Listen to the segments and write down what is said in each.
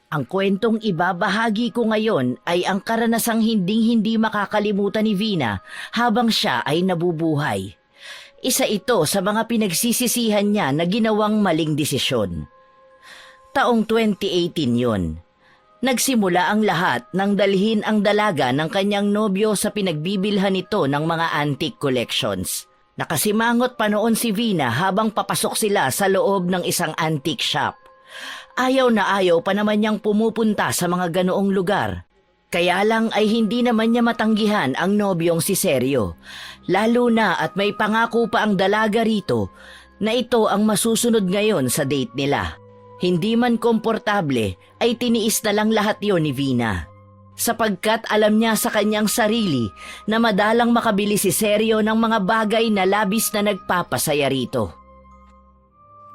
Ang kwentong ibabahagi ko ngayon ay ang karanasang hinding-hindi makakalimutan ni Vina habang siya ay nabubuhay. Isa ito sa mga pinagsisisihan niya na ginawang maling desisyon. Taong 2018 yon. Nagsimula ang lahat nang dalhin ang dalaga ng kanyang nobyo sa pinagbibilhan nito ng mga antique collections. Nakasimangot pa noon si Vina habang papasok sila sa loob ng isang antique shop. Ayaw na ayaw pa naman niyang pumupunta sa mga ganoong lugar. Kaya lang ay hindi naman niya matanggihan ang nobyong si Sergio. Lalo na at may pangako pa ang dalaga rito na ito ang masusunod ngayon sa date nila. Hindi man komportable ay tiniis na lang lahat yon ni Vina. Sapagkat alam niya sa kanyang sarili na madalang makabili si Sergio ng mga bagay na labis na nagpapasaya rito.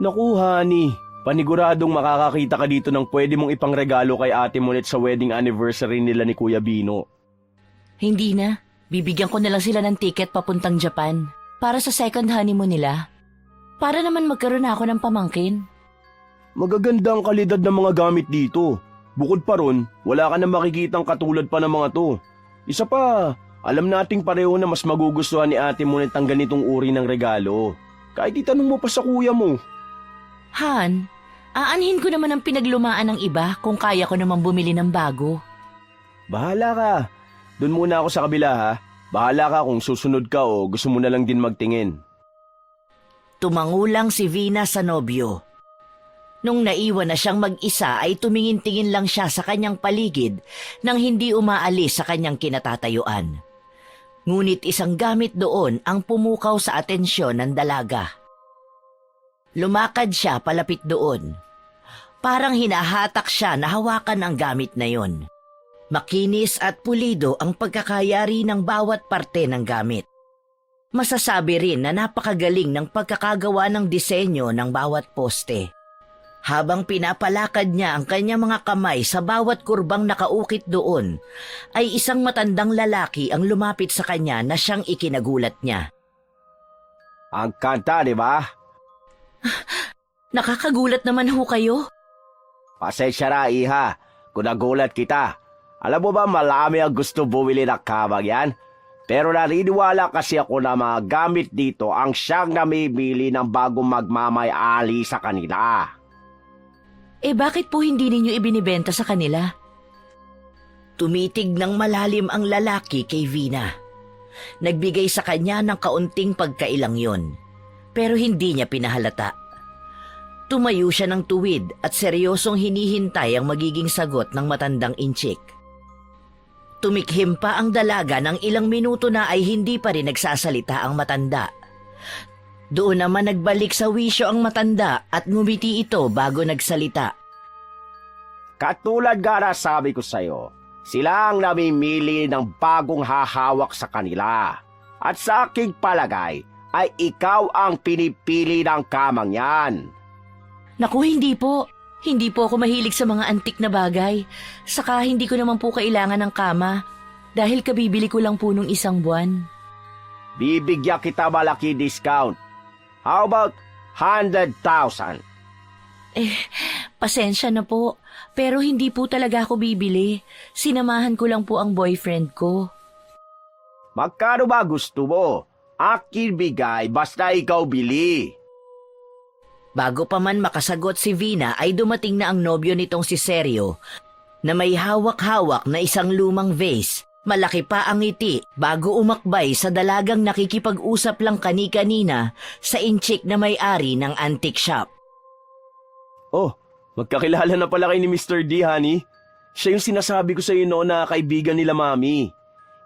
Naku, honey. Paniguradong makakakita ka dito ng pwede mong ipangregalo kay Ate Monet sa wedding anniversary nila ni Kuya Bino. Hindi na. Bibigyan ko na lang sila ng ticket papuntang Japan para sa second honeymoon nila. Para naman magkaroon ako ng pamangkin. Magaganda ang kalidad ng mga gamit dito. Bukod pa ron, wala ka na makikitang katulad pa ng mga to. Isa pa, alam nating pareho na mas magugustuhan ni Ate Monet ang ganitong uri ng regalo. Kahit itanong mo pa sa kuya mo. Han, aanhin ko naman ang pinaglumaan ng iba kung kaya ko naman bumili ng bago. Bahala ka. Doon muna ako sa kabila ha. Bahala ka kung susunod ka o gusto mo na lang din magtingin. Tumangulang si Vina sa nobyo. Nung naiwan na siyang mag-isa ay tumingin-tingin lang siya sa kanyang paligid nang hindi umaalis sa kanyang kinatatayuan. Ngunit isang gamit doon ang pumukaw sa atensyon ng dalaga. Lumakad siya palapit doon. Parang hinahatak siya na hawakan ang gamit na yon. Makinis at pulido ang pagkakayari ng bawat parte ng gamit. Masasabi rin na napakagaling ng pagkakagawa ng disenyo ng bawat poste. Habang pinapalakad niya ang kanyang mga kamay sa bawat kurbang nakaukit doon, ay isang matandang lalaki ang lumapit sa kanya na siyang ikinagulat niya. Ang kanta, di ba? Nakakagulat naman ho kayo. Pasensya na, iha. Kung nagulat kita. Alam mo ba malami ang gusto bumili ng kamang yan? Pero naniniwala kasi ako na mga gamit dito ang siyang namimili ng bagong magmamay-ali sa kanila. Bakit po hindi ninyo ibinibenta sa kanila? Tumitig ng malalim ang lalaki kay Vina. Nagbigay sa kanya ng kaunting pagkailang yon, pero hindi niya pinahalata. Tumayo siya ng tuwid at seryosong hinihintay ang magiging sagot ng matandang inchik. Tumikhim pa ang dalaga ng ilang minuto na ay hindi pa rin nagsasalita ang matanda. Doon naman nagbalik sa wisyo ang matanda at ngumiti ito bago nagsalita. Katulad nga na sabi ko sa'yo, sila ang namimili ng bagong hahawak sa kanila. At sa aking palagay ay ikaw ang pinipili ng kamang yan. Naku, hindi po. Hindi po ako mahilig sa mga antik na bagay. Saka hindi ko naman po kailangan ng kama dahil kabibili ko lang po nung isang buwan. Bibigyan kita malaki discount. How about 100,000? Pasensya na po. Pero hindi po talaga ako bibili. Sinamahan ko lang po ang boyfriend ko. Magkano ba gusto mo? Akin bigay basta ikaw bili. Bago pa man makasagot si Vina ay dumating na ang nobyo nitong si Sergio na may hawak-hawak na isang lumang vase. Malaki pa ang ngiti bago umakbay sa dalagang nakikipag-usap lang kani-kanina sa inchik na may-ari ng antique shop. Oh, magkakilala na pala kayo ni Mr. D, honey. Siya yung sinasabi ko sa iyo noon na kaibigan nila mami.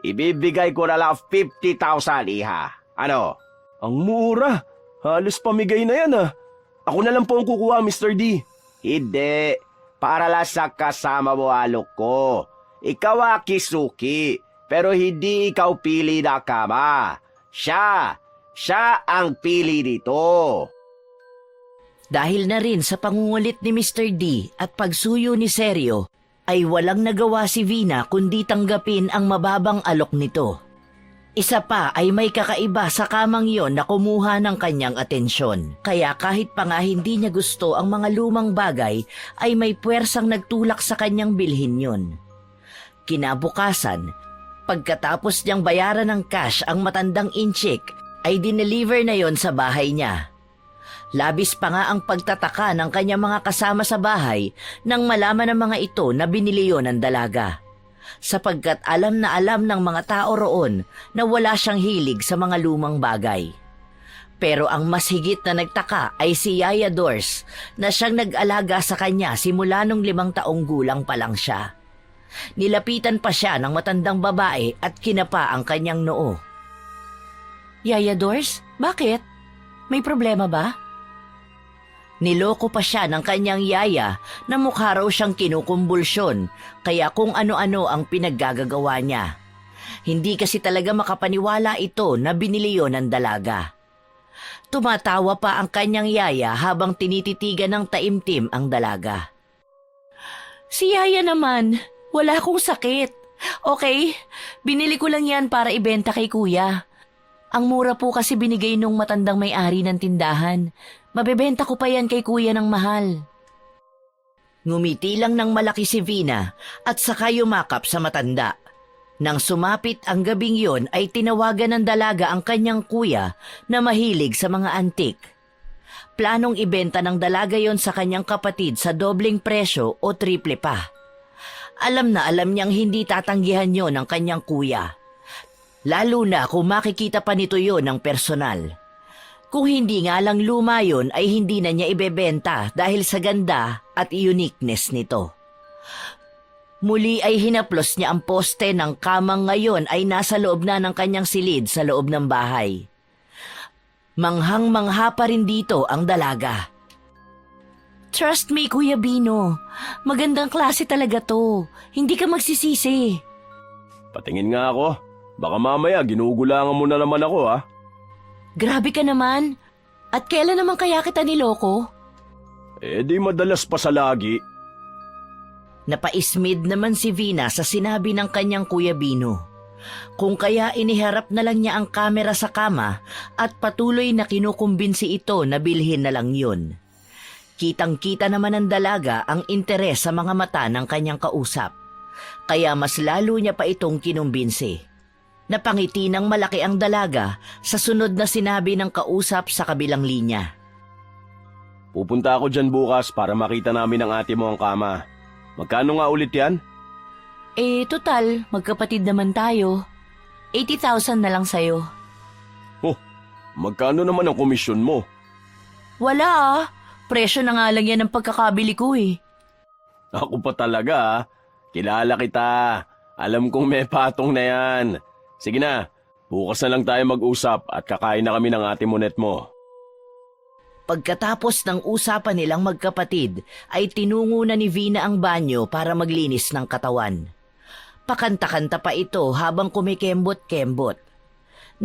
Ibibigay ko na lang 50,000, iha. Ano? Ang mura. Halos pamigay na yan ah. Ako na lang po ang kukuha, Mr. D. Hindi. Para lang sa kasama mo, alok ko. Ikaw ang kisuki, pero hindi ikaw pili na kama. Siya ang pili dito. Dahil na rin sa pangungulit ni Mr. D at pagsuyo ni Sergio, ay walang nagawa si Vina kundi tanggapin ang mababang alok nito. Isa pa ay may kakaiba sa kamang yon na kumuha ng kanyang atensyon. Kaya kahit pa nga hindi niya gusto ang mga lumang bagay, ay may puwersang nagtulak sa kanyang bilhin yon. Kinabukasan, pagkatapos niyang bayaran ng cash ang matandang inchik, ay dineliver na yon sa bahay niya. Labis pa nga ang pagtataka ng kanyang mga kasama sa bahay nang malaman ng mga ito na binili yon ng dalaga. Sapagkat alam na alam ng mga tao roon na wala siyang hilig sa mga lumang bagay. Pero ang mas higit na nagtaka ay si Yaya Dors na siyang nag-alaga sa kanya simula nung 5 taong gulang pa lang siya. Nilapitan pa siya ng matandang babae at kinapa ang kanyang noo. Yaya Dors, bakit? May problema ba? Niloko pa siya ng kanyang yaya na mukha raw siyang kinukumbulsyon, kaya kung ano-ano ang pinaggagawa niya. Hindi kasi talaga makapaniwala ito na binili yon ng dalaga. Tumatawa pa ang kanyang yaya habang tinititigan ng taimtim ang dalaga. Si yaya naman, wala akong sakit. Okay, binili ko lang yan para ibenta kay kuya. Ang mura po kasi binigay nung matandang may-ari ng tindahan. Mabebenta ko pa yan kay kuya ng mahal. Ngumiti lang ng malaki si Vina at saka yumakap sa matanda. Nang sumapit ang gabing yon ay tinawagan ng dalaga ang kanyang kuya na mahilig sa mga antik. Planong ibenta ng dalaga yon sa kanyang kapatid sa dobleng presyo o triple pa. Alam na alam niyang hindi tatanggihan yon ng kanyang kuya. Lalo na kung makikita pa nito yon ng personal. Kung hindi nga lang luma yun ay hindi na niya ibebenta dahil sa ganda at uniqueness nito. Muli ay hinaplos niya ang poste ng kamang ngayon ay nasa loob na ng kanyang silid sa loob ng bahay. Manghang-mangha pa rin dito ang dalaga. Trust me, Kuya Bino. Magandang klase talaga to. Hindi ka magsisisi. Patingin nga ako. Baka mamaya ginugulangan mo na naman ako, ha? Grabe ka naman. At kailan naman kaya kita niloko? Di madalas pa sa lagi. Napaismid naman si Vina sa sinabi ng kanyang Kuya Bino. Kung kaya iniharap na lang niya ang kamera sa kama at patuloy na kinukumbinsi ito na bilhin na lang yun. Kitang-kita naman ng dalaga ang interes sa mga mata ng kanyang kausap. Kaya mas lalo niya pa itong kinumbinsi. Napangiti ng malaki ang dalaga sa sunod na sinabi ng kausap sa kabilang linya. Pupunta ako dyan bukas para makita namin ang ate mo ang kama. Magkano nga ulit yan? Total, magkapatid naman tayo. 80,000 na lang sa'yo. Magkano naman ang komisyon mo? Wala ah. Presyo na nga lang yan ang pagkakabili ko eh. Ako pa talaga, ha? Kilala kita. Alam kong may patong na yan. Sige na, bukas na lang tayo mag-usap at kakain na kami ng ate monet mo. Pagkatapos ng usapan nilang magkapatid, ay tinungo na ni Vina ang banyo para maglinis ng katawan. Pakanta-kanta pa ito habang kumikembot-kembot.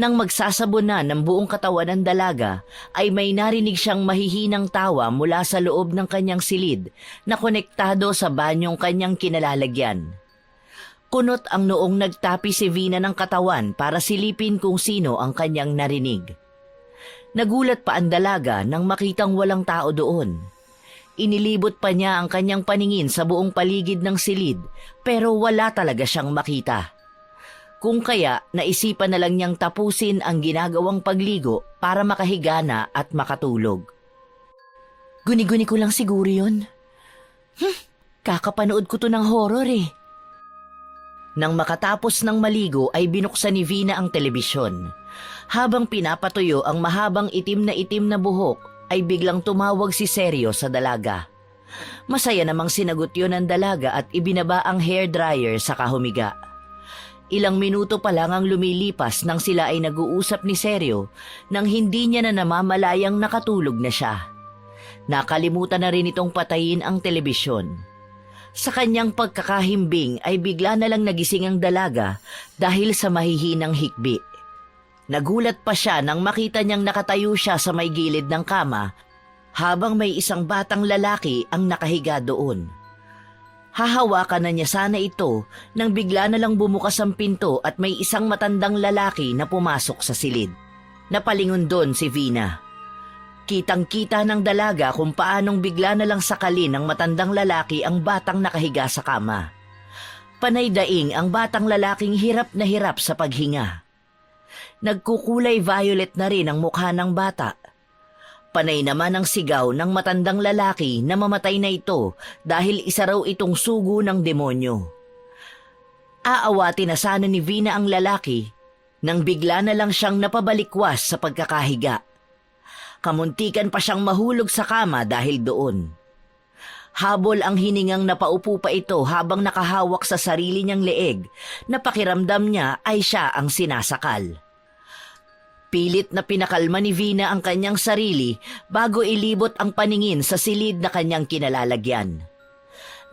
Nang magsasabon na ng buong katawan ng dalaga, ay may narinig siyang mahihinang tawa mula sa loob ng kanyang silid na konektado sa banyong kanyang kinalalagyan. Kunot ang noong nagtapi si Vina ng katawan para silipin kung sino ang kanyang narinig. Nagulat pa ang dalaga nang makitang walang tao doon. Inilibot pa niya ang kanyang paningin sa buong paligid ng silid pero wala talaga siyang makita. Kung kaya naisipan na lang niyang tapusin ang ginagawang pagligo para makahiga na at makatulog. Guni-guni ko lang siguro yun. Kakapanood ko to ng horror eh. Nang makatapos ng maligo ay binuksan ni Vina ang telebisyon. Habang pinapatuyo ang mahabang itim na buhok ay biglang tumawag si Seryo sa dalaga. Masaya namang sinagot yun ng dalaga at ibinaba ang hairdryer sa kahumiga. Ilang minuto pa lang ang lumilipas nang sila ay nag-uusap ni Seryo nang hindi niya na namamalayang nakatulog na siya. Nakalimutan na rin itong patayin ang telebisyon. Sa kanyang pagkakahimbing ay bigla na lang nagising ang dalaga dahil sa mahihinang hikbi. Nagulat pa siya nang makita niyang nakatayo siya sa may gilid ng kama habang may isang batang lalaki ang nakahiga doon. Hahawakan na niya sana ito nang bigla na lang bumukas ang pinto at may isang matandang lalaki na pumasok sa silid. Napalingon doon si Vina. Kitang-kita ng dalaga kung paanong bigla na lang sakalin ng matandang lalaki ang batang nakahiga sa kama. Panay daing ang batang lalaking hirap na hirap sa paghinga. Nagkukulay violet na rin ang mukha ng bata. Panay naman ang sigaw ng matandang lalaki na mamatay na ito dahil isa raw itong sugo ng demonyo. Aawati na sana ni Vina ang lalaki nang bigla na lang siyang napabalikwas sa pagkakahiga. Kamuntikan pa siyang mahulog sa kama dahil doon. Habol ang hiningang napaupo pa ito habang nakahawak sa sarili niyang leeg na pakiramdam niya ay siya ang sinasakal. Pilit na pinakalma ni Vina ang kanyang sarili bago ilibot ang paningin sa silid na kanyang kinalalagyan.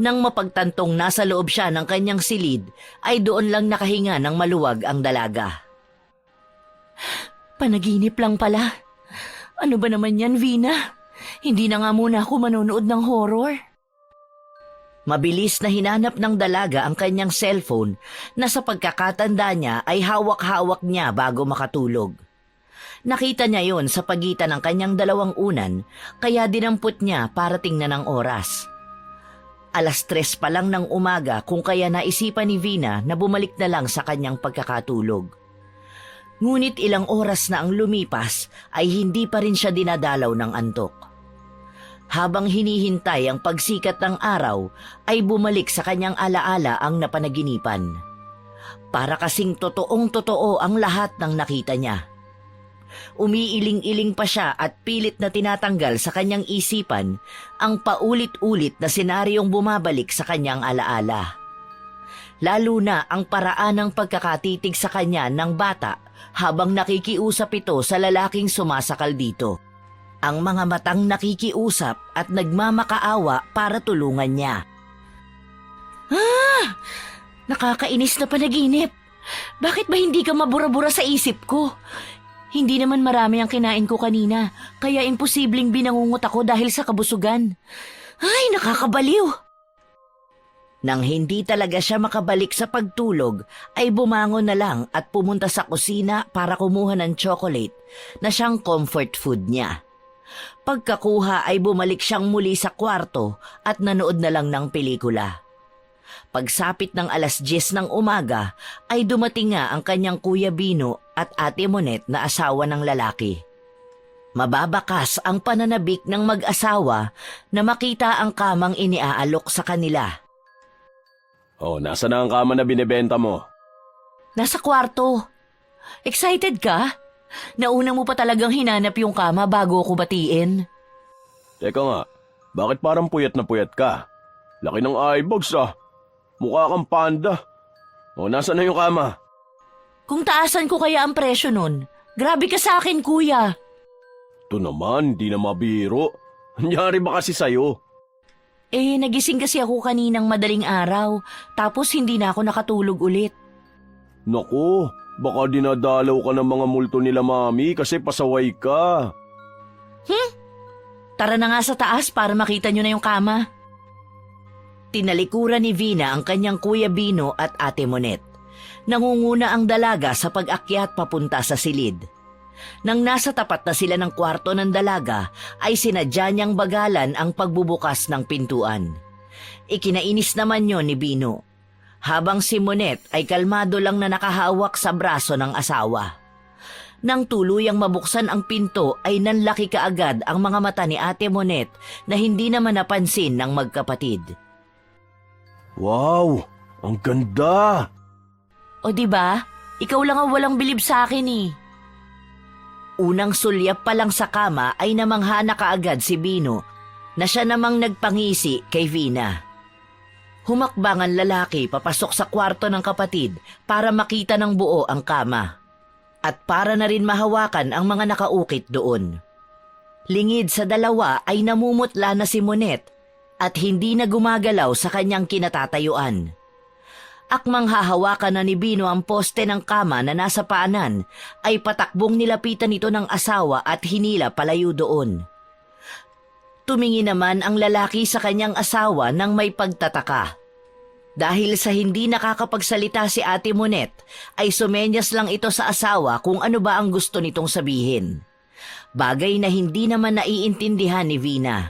Nang mapagtantong nasa loob siya ng kanyang silid, ay doon lang nakahinga ng maluwag ang dalaga. Panaginip lang pala. Ano ba naman yan, Vina? Hindi na nga muna ako manonood ng horror. Mabilis na hinanap ng dalaga ang kanyang cellphone na sa pagkakatanda niya ay hawak-hawak niya bago makatulog. Nakita niya yon sa pagitan ng kanyang dalawang unan, kaya dinampot niya para tingnan ang oras. 3:00 pa lang ng umaga kung kaya naisipan ni Vina na bumalik na lang sa kanyang pagkakatulog. Ngunit ilang oras na ang lumipas ay hindi pa rin siya dinadalaw ng antok. Habang hinihintay ang pagsikat ng araw ay bumalik sa kanyang alaala ang napanaginipan. Para kasing totoong-totoo ang lahat ng nakita niya. Umiiling-iling pa siya at pilit na tinatanggal sa kanyang isipan ang paulit-ulit na senaryong bumabalik sa kanyang alaala. Lalo na ang paraan ng pagkakatitig sa kanya ng bata habang nakikiusap ito sa lalaking sumasakal dito. Ang mga matang nakikiusap at nagmamakaawa para tulungan niya. Nakakainis na panaginip. Bakit ba hindi ka mabura-bura sa isip ko? Hindi naman marami ang kinain ko kanina, kaya imposibleng binangungot ako dahil sa kabusugan. Ay, nakakabaliw! Nang hindi talaga siya makabalik sa pagtulog, ay bumangon na lang at pumunta sa kusina para kumuha ng chocolate na siyang comfort food niya. Pagkakuha ay bumalik siyang muli sa kwarto at nanood na lang ng pelikula. Pagsapit ng 10:00 ng umaga ay dumating nga ang kanyang Kuya Bino at Ate Monet na asawa ng lalaki. Mababakas ang pananabik ng mag-asawa na makita ang kamang iniaalok sa kanila. Oh, nasa na ang kama na binebenta mo? Nasa kwarto. Excited ka? Nauna mo pa talagang hinanap yung kama bago ako batiin. Teka nga, bakit parang puyat na puyat ka? Laki ng eyebags ah. Mukha kang panda. O, nasa na yung kama? Kung taasan ko kaya ang presyo nun, grabe ka sa akin, kuya. Ito naman, di na mabiro. Nangyari ba kasi sa'yo? Nagising kasi ako kaninang madaling araw, tapos hindi na ako nakatulog ulit. Naku, baka dinadalaw ka ng mga multo nila mami kasi pasaway ka. Tara na nga sa taas para makita nyo na yung kama. Tinalikuran ni Vina ang kanyang Kuya Bino at Ate Monet. Nangunguna ang dalaga sa pag-akyat papunta sa silid. Nang nasa tapat na sila ng kwarto ng dalaga, ay sinadya niyang bagalan ang pagbubukas ng pintuan. Ikinainis naman yon ni Bino. Habang si Monet ay kalmado lang na nakahawak sa braso ng asawa. Nang tuluyang mabuksan ang pinto ay nanlaki kaagad ang mga mata ni Ate Monet na hindi naman napansin ng magkapatid. Wow, ang ganda! O diba? Ikaw lang ang walang bilib sa akin eh. Unang sulyap pa lang sa kama ay namangha na kaagad si Bino na siya namang nagpangisi kay Vina. Humakbang ang lalaki papasok sa kwarto ng kapatid para makita ng buo ang kama. At para na rin mahawakan ang mga nakaukit doon. Lingid sa dalawa ay namumutla na si Monet at hindi na gumagalaw sa kanyang kinatatayuan. Akmang hahawakan na ni Bino ang poste ng kama na nasa paanan, ay patakbong nilapitan ito ng asawa at hinila palayo doon. Tumingin naman ang lalaki sa kanyang asawa nang may pagtataka. Dahil sa hindi nakakapagsalita si Ate Monet, ay sumenyas lang ito sa asawa kung ano ba ang gusto nitong sabihin. Bagay na hindi naman naiintindihan ni Vina.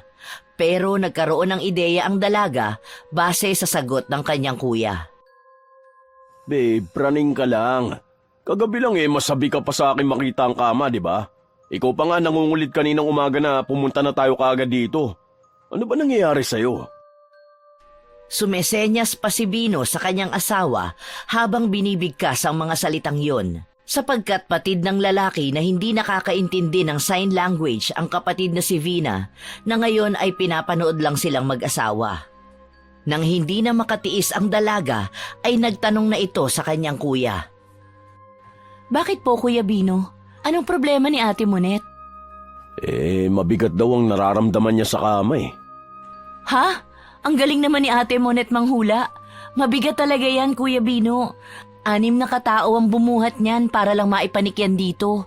Pero nagkaroon ng ideya ang dalaga base sa sagot ng kanyang kuya. Babe, praning ka lang. Kagabi lang masabi ka pa sa akin makita ang kama, di ba? Ikaw pa nga nangungulit kaninang umaga na pumunta na tayo kaagad dito. Ano ba nangyayari sa'yo? Sumesenyas pa si Bino sa kanyang asawa habang binibigkas ang mga salitang yon. Sapagkat patid ng lalaki na hindi nakakaintindi ng sign language ang kapatid na si Vina na ngayon ay pinapanood lang silang mag-asawa. Nang hindi na makatiis ang dalaga ay nagtanong na ito sa kanyang kuya. Bakit po Kuya Bino? Anong problema ni Ate Monet? Mabigat daw ang nararamdaman niya sa kama Ha? Ang galing naman ni Ate Monet manghula. Mabigat talaga yan, Kuya Bino. 6 na katao ang bumuhat niyan para lang maipanikyan dito.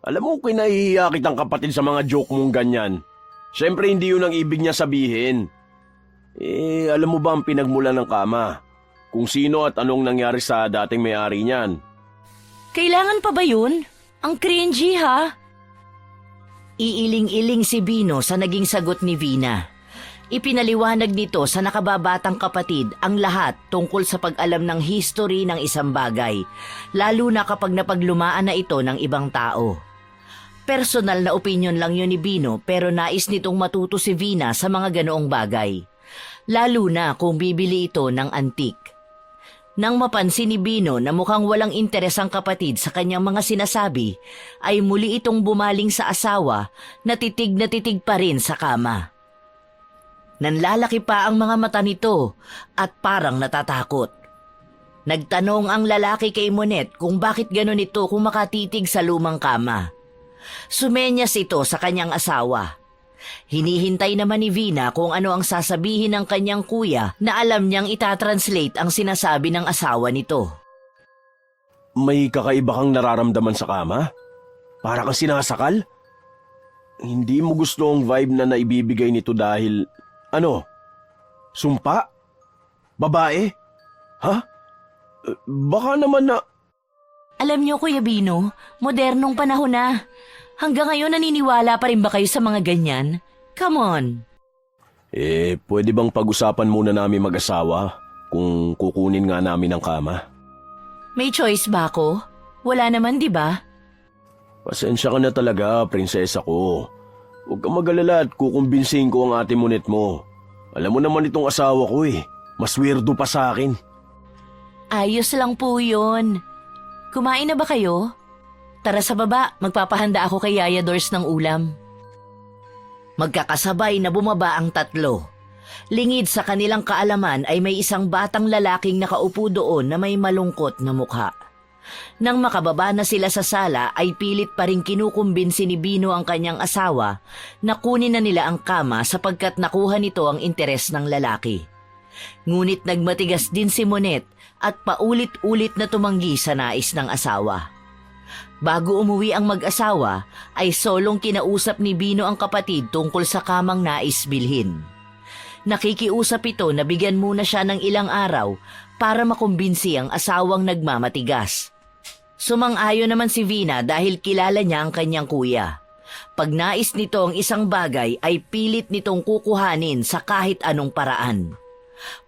Alam mo, kinahihiya kitang kapatid sa mga joke mong ganyan. Siyempre hindi yun ang ibig niya sabihin. Alam mo ba ang pinagmula ng kama? Kung sino at anong nangyari sa dating may-ari niyan? Kailangan pa ba yun? Ang cringy ha? Iiling-iling si Bino sa naging sagot ni Vina. Ipinaliwanag nito sa nakababatang kapatid ang lahat tungkol sa pag-alam ng history ng isang bagay, lalo na kapag napaglumaan na ito ng ibang tao. Personal na opinion lang yun ni Bino pero nais nitong matuto si Vina sa mga ganoong bagay, lalo na kung bibili ito ng antik. Nang mapansin ni Bino na mukhang walang interes ang kapatid sa kanyang mga sinasabi, ay muli itong bumaling sa asawa na titig pa rin sa kama. Nanlalaki pa ang mga mata nito at parang natatakot. Nagtanong ang lalaki kay Monet kung bakit ganon ito kung makatitig sa lumang kama. Sumenyas ito sa kanyang asawa. Hinihintay naman ni Vina kung ano ang sasabihin ng kanyang kuya na alam niyang itatranslate ang sinasabi ng asawa nito. May kakaiba kang nararamdaman sa kama? Para kang sinasakal? Hindi mo gusto ang vibe na naibibigay nito dahil... Ano? Sumpa? Babae? Ha? Baka naman na... Alam niyo Kuya Bino, modernong panahon na. Hanggang ngayon naniniwala pa rin ba kayo sa mga ganyan? Come on. Pwede bang pag-usapan muna namin mag-asawa kung kukunin nga namin ang kama? May choice ba ako? Wala naman, di ba? Pasensya ka na talaga, prinsesa ko. Huwag kang mag-alala at kukumbinsihin ko ang Ate Monet mo. Alam mo naman itong asawa ko Mas weirdo pa sa akin. Ayos lang po yun. Kumain na ba kayo? Tara sa baba, magpapahanda ako kay Yaya Dors ng ulam. Magkakasabay na bumaba ang tatlo. Lingid sa kanilang kaalaman ay may isang batang lalaking nakaupo doon na may malungkot na mukha. Nang makababa na sila sa sala ay pilit pa rin kinukumbinsi ni Bino ang kanyang asawa na kunin na nila ang kama sapagkat nakuha nito ang interes ng lalaki. Ngunit nagmatigas din si Monet at paulit-ulit na tumanggi sa nais ng asawa. Bago umuwi ang mag-asawa ay solong kinausap ni Bino ang kapatid tungkol sa kamang nais bilhin. Nakikiusap ito na bigyan muna siya ng ilang araw para makumbinsi ang asawang nagmamatigas. Sumang-ayon naman si Vina dahil kilala niya ang kanyang kuya. Pag nais nito ang isang bagay ay pilit nitong kukuhanin sa kahit anong paraan.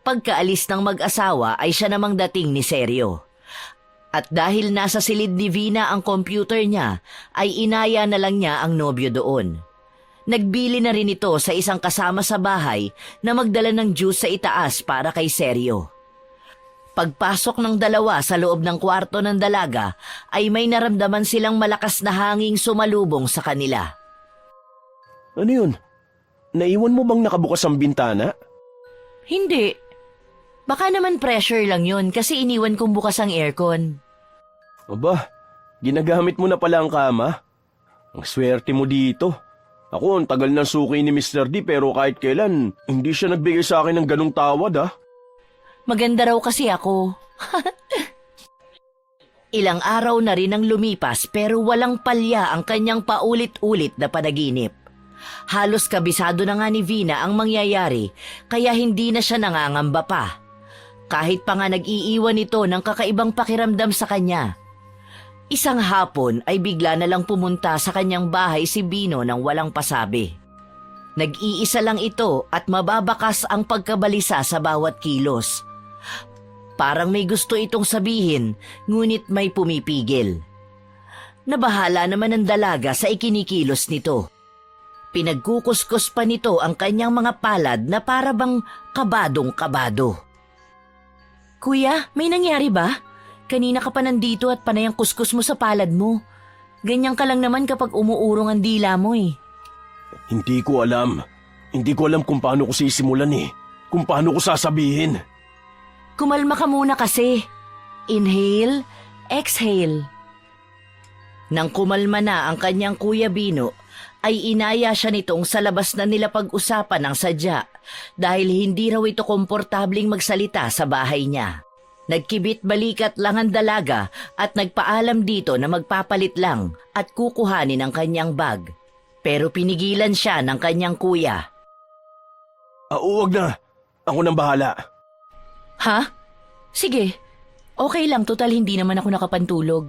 Pagkaalis ng mag-asawa ay siya namang dating ni Seryo. At dahil nasa silid ni Vina ang computer niya, ay inaya na lang niya ang nobyo doon. Nagbili na rin ito sa isang kasama sa bahay na magdala ng juice sa itaas para kay Seryo. Pagpasok ng dalawa sa loob ng kwarto ng dalaga, ay may naramdaman silang malakas na hanging sumalubong sa kanila. Ano yun? Naiwan mo bang nakabukas ang bintana? Hindi. Baka naman pressure lang yun kasi iniwan kong bukas ang aircon. Aba, ginagamit mo na pala ang kama. Ang swerte mo dito. Ako, ang tagal ng suki ni Mr. D pero kahit kailan, hindi siya nagbigay sa akin ng ganong tawad Maganda raw kasi ako. Ilang araw na rin ang lumipas pero walang palya ang kanyang paulit-ulit na panaginip. Halos kabisado na nga ni Vina ang mangyayari kaya hindi na siya nangangamba pa. Kahit pa nga nag-iiwan ito ng kakaibang pakiramdam sa kanya. Isang hapon ay bigla na lang pumunta sa kanyang bahay si Bino nang walang pasabi. Nag-iisa lang ito at mababakas ang pagkabalisa sa bawat kilos. Parang may gusto itong sabihin, ngunit may pumipigil. Nabahala naman ang dalaga sa ikinikilos nito. Pinagkukuskus pa nito ang kanyang mga palad na para bang kabadong-kabado. Kuya, may nangyari ba? Kanina ka pa nandito at panay ang kuskus mo sa palad mo. Ganyan ka lang naman kapag umuurong ang dila mo eh. Hindi ko alam. Hindi ko alam kung paano ko sisimulan eh. Kung paano ko sasabihin. Kumalma ka muna kasi. Inhale, exhale. Nang kumalma na ang kanyang Kuya Bino, ay inaya siya nitong sa labas na nila pag-usapan ng sadya dahil hindi raw ito komportabling magsalita sa bahay niya. Nagkibit balikat lang ang dalaga at nagpaalam dito na magpapalit lang at kukuhanin ang kanyang bag. Pero pinigilan siya ng kanyang kuya. Huwag na. Ako nang bahala. Ha? Sige. Okay lang, total hindi naman ako nakapantulog.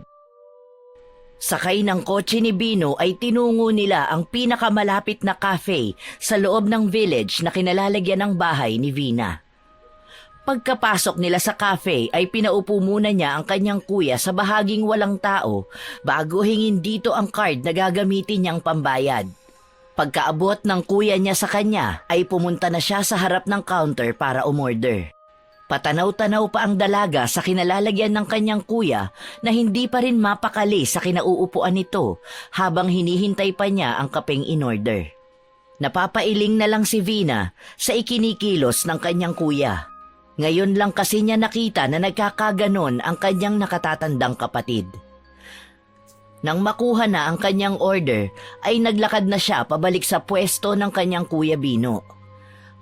Sakay ng kotse ni Bino ay tinungo nila ang pinakamalapit na cafe sa loob ng village na kinalalagyan ng bahay ni Vina. Pagkapasok nila sa cafe ay pinaupo muna niya ang kanyang kuya sa bahaging walang tao bago hingin dito ang card na gagamitin niyang pambayad. Pagkaabot ng kuya niya sa kanya ay pumunta na siya sa harap ng counter para umorder. Patanaw-tanaw pa ang dalaga sa kinalalagyan ng kanyang kuya na hindi pa rin mapakali sa kinauupuan nito habang hinihintay pa niya ang kapeng in-order. Napapailing na lang si Vina sa ikinikilos ng kanyang kuya. Ngayon lang kasi niya nakita na nagkakaganon ang kanyang nakatatandang kapatid. Nang makuha na ang kanyang order, ay naglakad na siya pabalik sa pwesto ng kanyang Kuya Bino.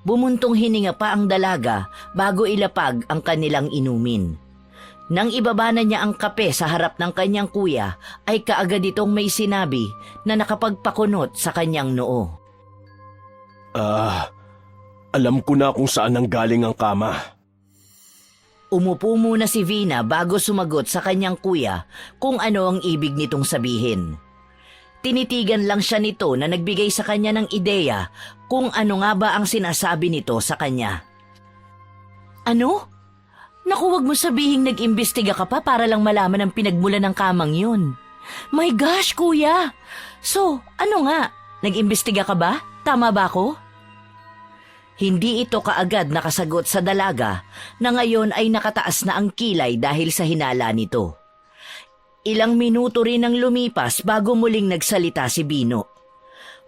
Bumuntong hininga pa ang dalaga bago ilapag ang kanilang inumin. Nang ibaba na niya ang kape sa harap ng kanyang kuya, ay kaagad itong may sinabi na nakapagpakunot sa kanyang noo. Alam ko na kung saan nanggaling ang kama. Umupo muna si Vina bago sumagot sa kanyang kuya kung ano ang ibig nitong sabihin. Tinitigan lang siya nito na nagbigay sa kanya ng ideya kung ano nga ba ang sinasabi nito sa kanya. Ano? Naku, wag mo sabihing nag-imbestiga ka pa para lang malaman ang pinagmulan ng kamang yun. My gosh, kuya! So, ano nga? Nag-imbestiga ka ba? Tama ba ako? Hindi ito kaagad nakasagot sa dalaga na ngayon ay nakataas na ang kilay dahil sa hinala nito. Ilang minuto rin ang lumipas bago muling nagsalita si Bino.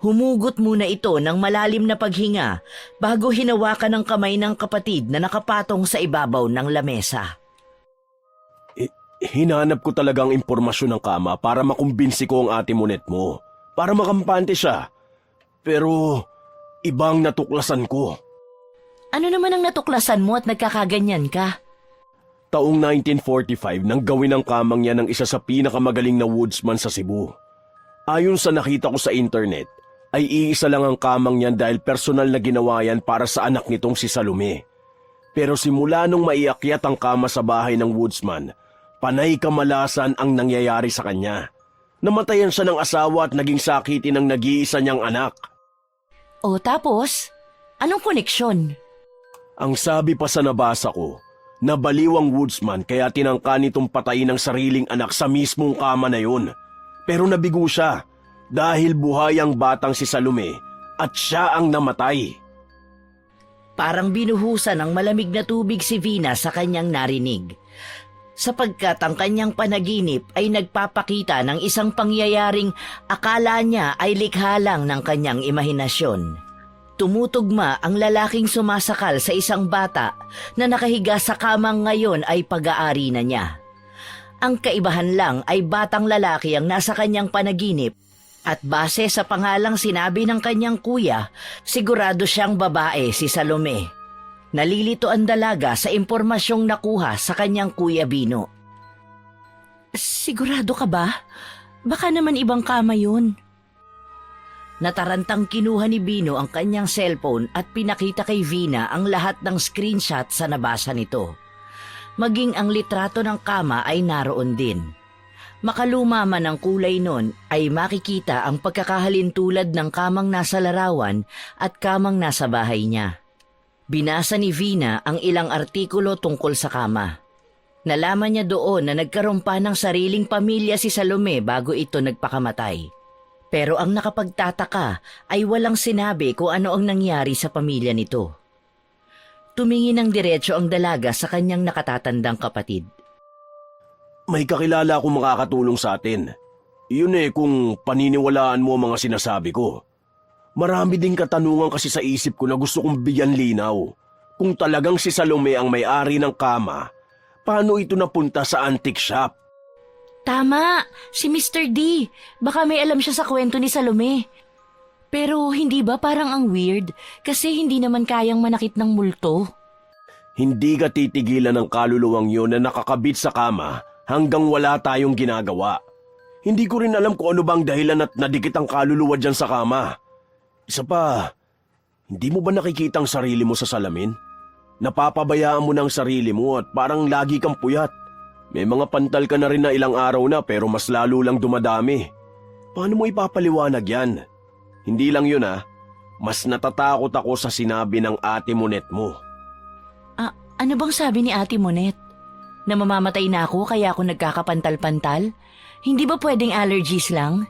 Humugot muna ito ng malalim na paghinga bago hinawakan ng kamay ng kapatid na nakapatong sa ibabaw ng lamesa. Hinanap ko talagang impormasyon ng kama para makumbinsi ko ang ate monet mo. Para makampante siya. Pero ibang natuklasan ko. Ano naman ang natuklasan mo at nagkakaganyan ka? Taong 1945 nang gawin ang kamang niya ng isa sa pinakamagaling na woodsman sa Cebu. Ayon sa nakita ko sa internet, ay iisa lang ang kamang niyan dahil personal na ginawa yan para sa anak nitong si Salome. Pero simula nung maiakyat ang kama sa bahay ng woodsman, panay kamalasan ang nangyayari sa kanya. Namatayan siya ng asawa at naging sakitin ng nag-iisa niyang anak. O tapos, anong koneksyon? Ang sabi pa sa nabasa ko, nabaliw ang woodsman kaya tinangka nitong patayin ang sariling anak sa mismong kama na yun. Pero nabigo siya dahil buhay ang batang si Salome at siya ang namatay. Parang binuhusan ng malamig na tubig si Vina sa kanyang narinig. Sapagkat ang kanyang panaginip ay nagpapakita ng isang pangyayaring akala niya ay likha lang ng kanyang imahinasyon. Tumutugma ang lalaking sumasakal sa isang bata na nakahiga sa kamang ngayon ay pag-aari na niya. Ang kaibahan lang ay batang lalaki ang nasa kanyang panaginip at base sa pangalang sinabi ng kanyang kuya, sigurado siyang babae si Salome. Nalilito ang dalaga sa impormasyong nakuha sa kanyang Kuya Bino. Sigurado ka ba? Baka naman ibang kama yun. Natarantang kinuha ni Bino ang kanyang cellphone at pinakita kay Vina ang lahat ng screenshot sa nabasa nito. Maging ang litrato ng kama ay naroon din. Makaluma man ang kulay nun ay makikita ang pagkakahalintulad ng kamang nasa larawan at kamang nasa bahay niya. Binasa ni Vina ang ilang artikulo tungkol sa kama. Nalaman niya doon na nagkaroon pa ng sariling pamilya si Salome bago ito nagpakamatay. Pero ang nakapagtataka ay walang sinabi kung ano ang nangyari sa pamilya nito. Tumingin ng diretso ang dalaga sa kanyang nakatatandang kapatid. May kakilala akong makakatulong sa atin. Yun kung paniniwalaan mo ang mga sinasabi ko. Marami ding katanungan kasi sa isip ko na gusto kong bigyan linaw. Kung talagang si Salome ang may-ari ng kama, paano ito napunta sa antique shop? Tama! Si Mr. D. Baka may alam siya sa kwento ni Salome. Pero hindi ba parang ang weird kasi hindi naman kayang manakit ng multo? Hindi ka titigilan ng kaluluwang yun na nakakabit sa kama hanggang wala tayong ginagawa. Hindi ko rin alam kung ano bang dahilan at nadikit ang kaluluwa dyan sa kama. Isa pa, hindi mo ba nakikita ang sarili mo sa salamin? Napapabayaan mo ng sarili mo at parang lagi kang puyat. May mga pantal ka na rin na ilang araw na pero mas lalo lang dumadami. Paano mo ipapaliwanag yan? Hindi lang yun mas natatakot ako sa sinabi ng ate Monet mo. Ano bang sabi ni Ate Monet? Na mamamatay na ako kaya ako nagkakapantal-pantal? Hindi ba pwedeng allergies lang?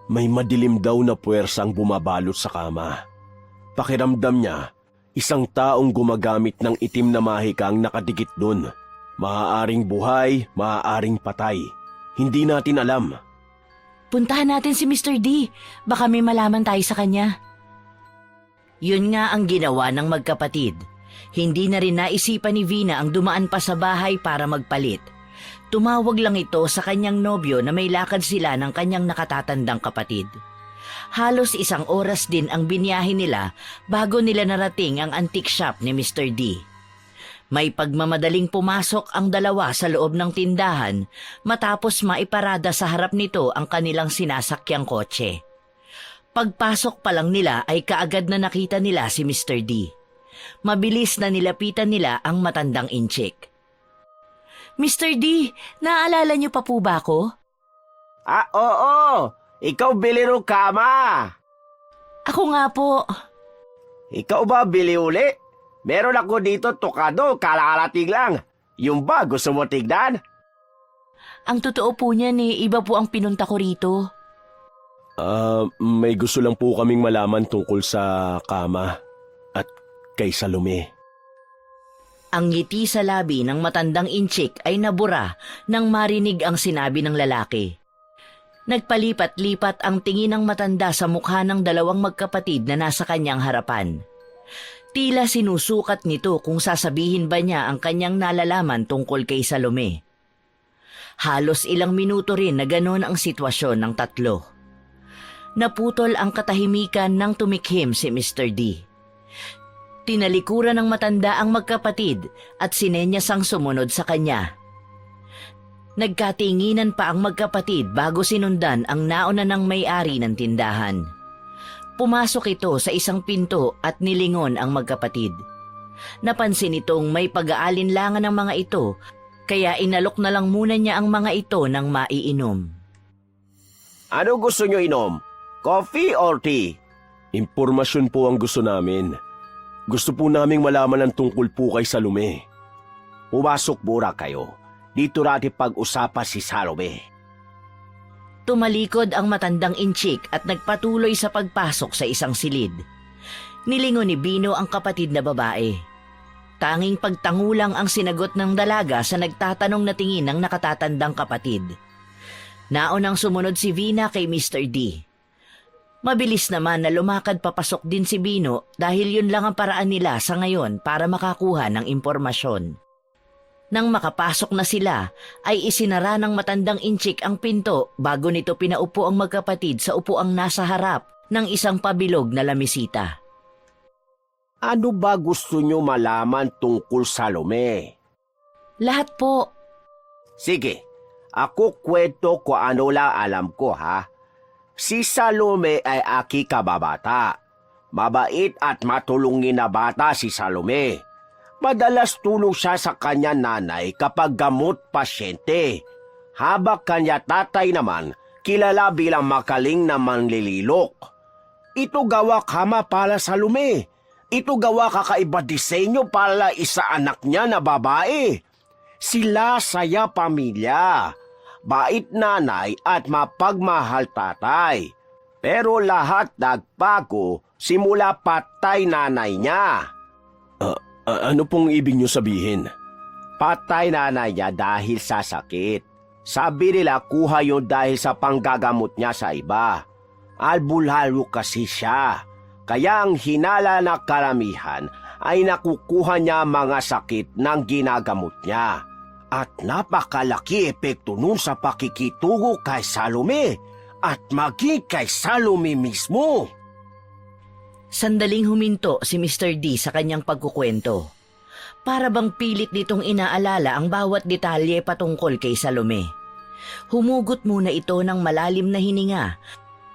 May madilim daw na puwersang bumabalot sa kama. Pakiramdam niya, isang taong gumagamit ng itim na mahika ang nakadikit dun. Maaaring buhay, maaaring patay. Hindi natin alam. Puntahan natin si Mr. D. Baka may malaman tayo sa kanya. Yun nga ang ginawa ng magkapatid. Hindi na rin naisipan ni Vina ang dumaan pa sa bahay para magpalit. Tumawag lang ito sa kanyang nobyo na may lakad sila ng kanyang nakatatandang kapatid. Halos 1 oras din ang biniyahe nila bago nila narating ang antique shop ni Mr. D. May pagmamadaling pumasok ang dalawa sa loob ng tindahan matapos maiparada sa harap nito ang kanilang sinasakyang kotse. Pagpasok pa lang nila ay kaagad na nakita nila si Mr. D. Mabilis na nilapitan nila ang matandang inchik. Mr. D, naaalala niyo pa po ba ako? Oo! Ikaw bili ro kama! Ako nga po. Ikaw ba bili uli? Meron ako dito tokado, kalakalating lang. Yung ba gusto mo tignan? Ang totoo po niyan iba po ang pinunta ko rito. May gusto lang po kaming malaman tungkol sa kama at kay Salome. Ang ngiti sa labi ng matandang inchik ay nabura nang marinig ang sinabi ng lalaki. Nagpalipat-lipat ang tingin ng matanda sa mukha ng dalawang magkapatid na nasa kanyang harapan. Tila sinusukat nito kung sasabihin ba niya ang kanyang nalalaman tungkol kay Salome. Halos ilang minuto rin na ganon ang sitwasyon ng tatlo. Naputol ang katahimikan nang tumikhim si Mr. D. Tinalikuran ng matanda ang magkapatid at sinenyas ang sumunod sa kanya. Nagkatinginan pa ang magkapatid bago sinundan ang nauna ng may-ari ng tindahan. Pumasok ito sa isang pinto at nilingon ang magkapatid. Napansin itong may pag-aalinlangan ng mga ito, kaya inalok na lang muna niya ang mga ito ng maiinom. Ano gusto nyo inom? Coffee or tea? Impormasyon po ang gusto namin. Gusto po naming malaman ang tungkol po kay Salome. Pumasok muna kayo. Dito natin pag-usapan si Salome. Tumalikod ang matandang inchik at nagpatuloy sa pagpasok sa isang silid. Nilingon ni Bino ang kapatid na babae. Tanging pagtangulang ang sinagot ng dalaga sa nagtatanong na tingin ng nakatatandang kapatid. Naunang sumunod si Vina kay Mr. D. Mabilis naman na lumakad papasok din si Bino dahil yun lang ang paraan nila sa ngayon para makakuha ng impormasyon. Nang makapasok na sila, ay isinara ng matandang inchik ang pinto bago nito pinaupo ang magkapatid sa upuang nasa harap ng isang pabilog na lamisita. Ano ba gusto nyo malaman tungkol sa Salome? Lahat po. Sige, ako kwento ko ano lang alam ko Si Salome ay aki kababata. Mabait at matulungin na bata si Salome. Madalas tulong siya sa kanya nanay kapag gamot pasyente. Habang kanya tatay naman, kilala bilang makaling na manlililok. Ito gawa kama para sa Salome. Ito gawa kakaiba disenyo para isa anak niya na babae. Sila saya pamilya, bait nanay at mapagmahal tatay. Pero lahat nagbago simula patay nanay niya. Ano pong ibig niyo sabihin? Patay nanay niya dahil sa sakit. Sabi nila kuha yun dahil sa panggagamot niya sa iba. Albulhalo kasi siya. Kaya ang hinala na karamihan ay nakukuha niya mga sakit ng ginagamot niya. At napakalaki epekto nun sa pakikitungo kay Salome at maging kay Salome mismo. Sandaling huminto si Mr. D sa kanyang pagkukwento. Para bang pilit nitong inaalala ang bawat detalye patungkol kay Salome. Humugot muna ito ng malalim na hininga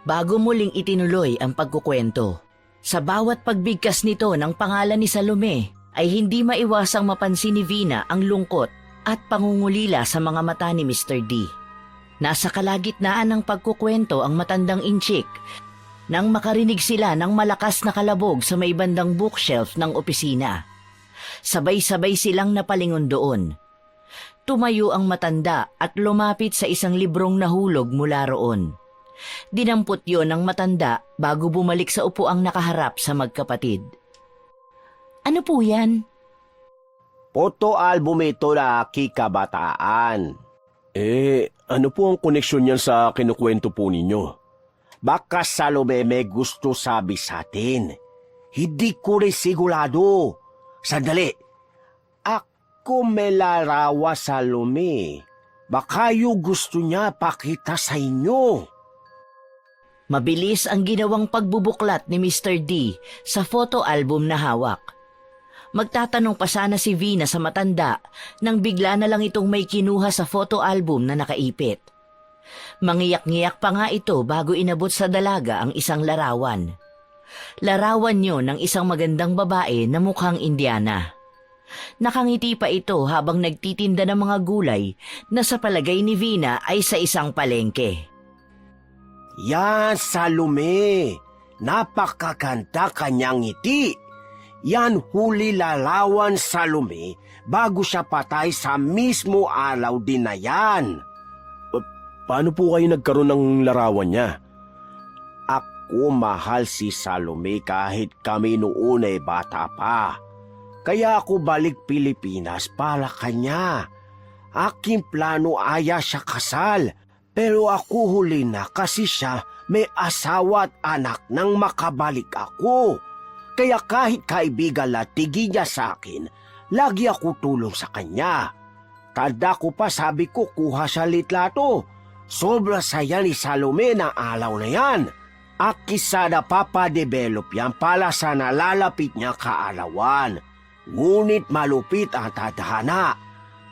bago muling itinuloy ang pagkukwento. Sa bawat pagbigkas nito ng pangalan ni Salome ay hindi maiwasang mapansin ni Vina ang lungkot at pangungulila sa mga mata ni Mr. D. Nasa kalagitnaan ng pagkukwento ang matandang inchik nang makarinig sila ng malakas na kalabog sa may bandang bookshelf ng opisina. Sabay-sabay silang napalingon doon. Tumayo ang matanda at lumapit sa isang librong nahulog mula roon. Dinampot yon ng matanda bago bumalik sa upuang nakaharap sa magkapatid. Ano po yan? Photo album ito na kikabataan. Ano po ang koneksyon niyan sa kinukwento po ninyo? Baka Salome may gusto sabi sa atin. Hindi ko rin sigurado. Sandali. Ako may larawa Salome. Baka yung gusto niya pakita sa inyo. Mabilis ang ginawang pagbubuklat ni Mr. D sa photo album na hawak. Magtatanong pa sana si Vina sa matanda nang bigla na lang itong may kinuha sa photo album na nakaipit. Mangiyak-ngiyak pa nga ito bago inabot sa dalaga ang isang larawan. Larawan yun ng isang magandang babae na mukhang Indiana. Nakangiti pa ito habang nagtitinda ng mga gulay na sa palagay ni Vina ay sa isang palengke. Yan, Salome. Napakaganda kanyang ngiti. Yan huli larawan Salome bago siya patay sa mismo araw din na yan. Paano po kayo nagkaroon ng larawan niya? Ako mahal si Salome kahit kami noon ay bata pa. Kaya ako balik Pilipinas para kanya. Aking plano aya siya kasal. Pero ako huli na kasi siya may asawa at anak nang makabalik ako. Kaya kahit kaibigan latigi niya sa akin, lagi ako tulong sa kanya. Tanda ko pa sabi ko kuha siya litrato. Sobra saya ni Salome ng alaw na yan. At kisada papadevelop yan para sa nalalapit niya kaalawan. Ngunit malupit ang tadhana.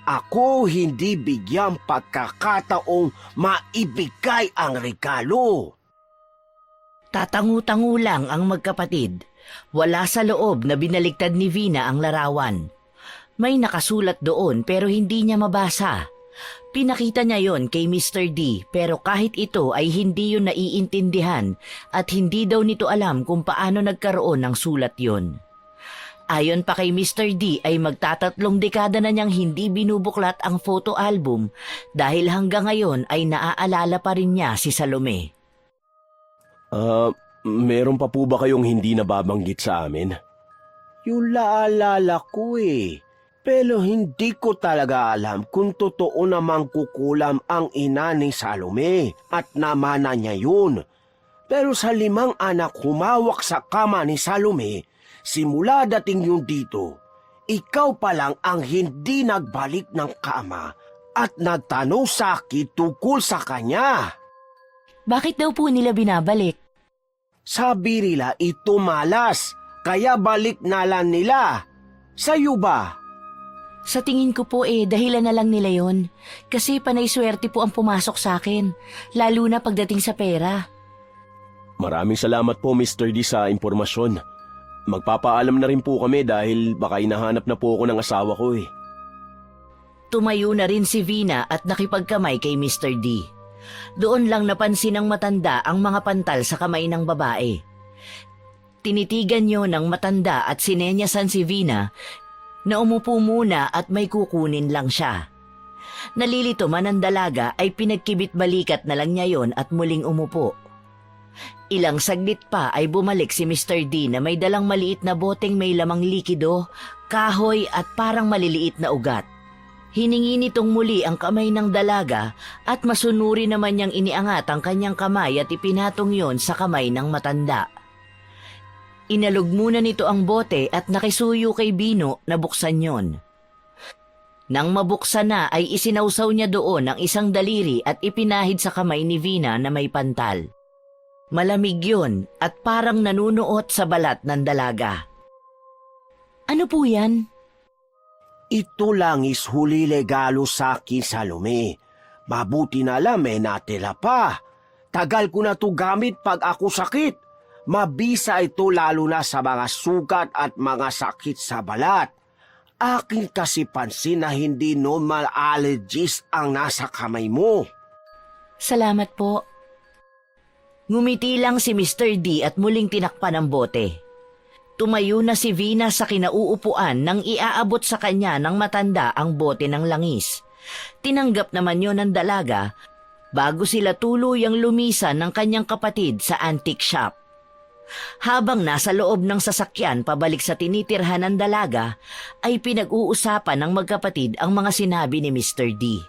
Ako hindi bigyang pagkakataong maibigay ang regalo. Tatangu-tangu lang ang magkapatid. Wala sa loob na binaligtad ni Vina ang larawan. May nakasulat doon pero hindi niya mabasa. Pinakita niya yon kay Mr. D pero kahit ito ay hindi yun naiintindihan at hindi daw nito alam kung paano nagkaroon ng sulat yon. Ayon pa kay Mr. D ay magtatatlong dekada na niyang hindi binubuklat ang photo album dahil hanggang ngayon ay naaalala pa rin niya si Salome. Meron pa po ba kayong hindi nababanggit sa amin? Yung laalala ko Pero hindi ko talaga alam kung totoo namang kukulam ang ina ni Salome at namana niya yun. Pero sa 5 anak humawak sa kama ni Salome, simula dating yun dito, ikaw pa lang ang hindi nagbalik ng kama at nagtanong sa akin tungkol sa kanya. Bakit daw po nila binabalik? Sabi nila ito malas, kaya balik na lang nila. Sa'yo ba? Sa tingin ko po dahilan na lang nila yon. Kasi panay swerte po ang pumasok sa akin, lalo na pagdating sa pera. Maraming salamat po Mr. D sa impormasyon. magpapaalam na rin po kami dahil baka hinahanap na po ako ng asawa ko eh. Tumayo na rin si Vina at nakipagkamay kay Mr. D. Doon lang napansin ng matanda ang mga pantal sa kamay ng babae. Tinitigan niyo ng matanda at sinenyasan si Vina na umupo muna at may kukunin lang siya. Nalilito man ang dalaga ay pinagkibit-balikat na lang niya yon at muling umupo. Ilang saglit pa ay bumalik si Mr. D na may dalang maliit na boteng may lamang likido, kahoy at parang maliliit na ugat. Hiningi nitong muli ang kamay ng dalaga at masunuri naman niyang iniangat ang kanyang kamay at ipinatong yon sa kamay ng matanda. Inalog muna nito ang bote at nakisuyo kay Bino na buksan yon. Nang mabuksan na ay isinawsaw niya doon ang isang daliri at ipinahid sa kamay ni Vina na may pantal. Malamig yun at parang nanunuot sa balat ng dalaga. Ano po yan? Ito lang is huli regalo sa akin, Salome. Mabuti na lang may natira pa. Tagal ko na to gamit pag ako sakit. Mabisa ito lalo na sa mga sugat at mga sakit sa balat. Akin kasi pansin na hindi normal allergies ang nasa kamay mo. Salamat po. Ngumiti lang si Mr. D at muling tinakpan ang bote. Tumayo na si Vina sa kinauupuan nang iaabot sa kanya ng matanda ang bote ng langis. Tinanggap naman yon ng dalaga bago sila tuluyang lumisan ng kanyang kapatid sa antique shop. Habang nasa loob ng sasakyan pabalik sa tinitirhan ng dalaga, ay pinag-uusapan ng magkapatid ang mga sinabi ni Mr. D.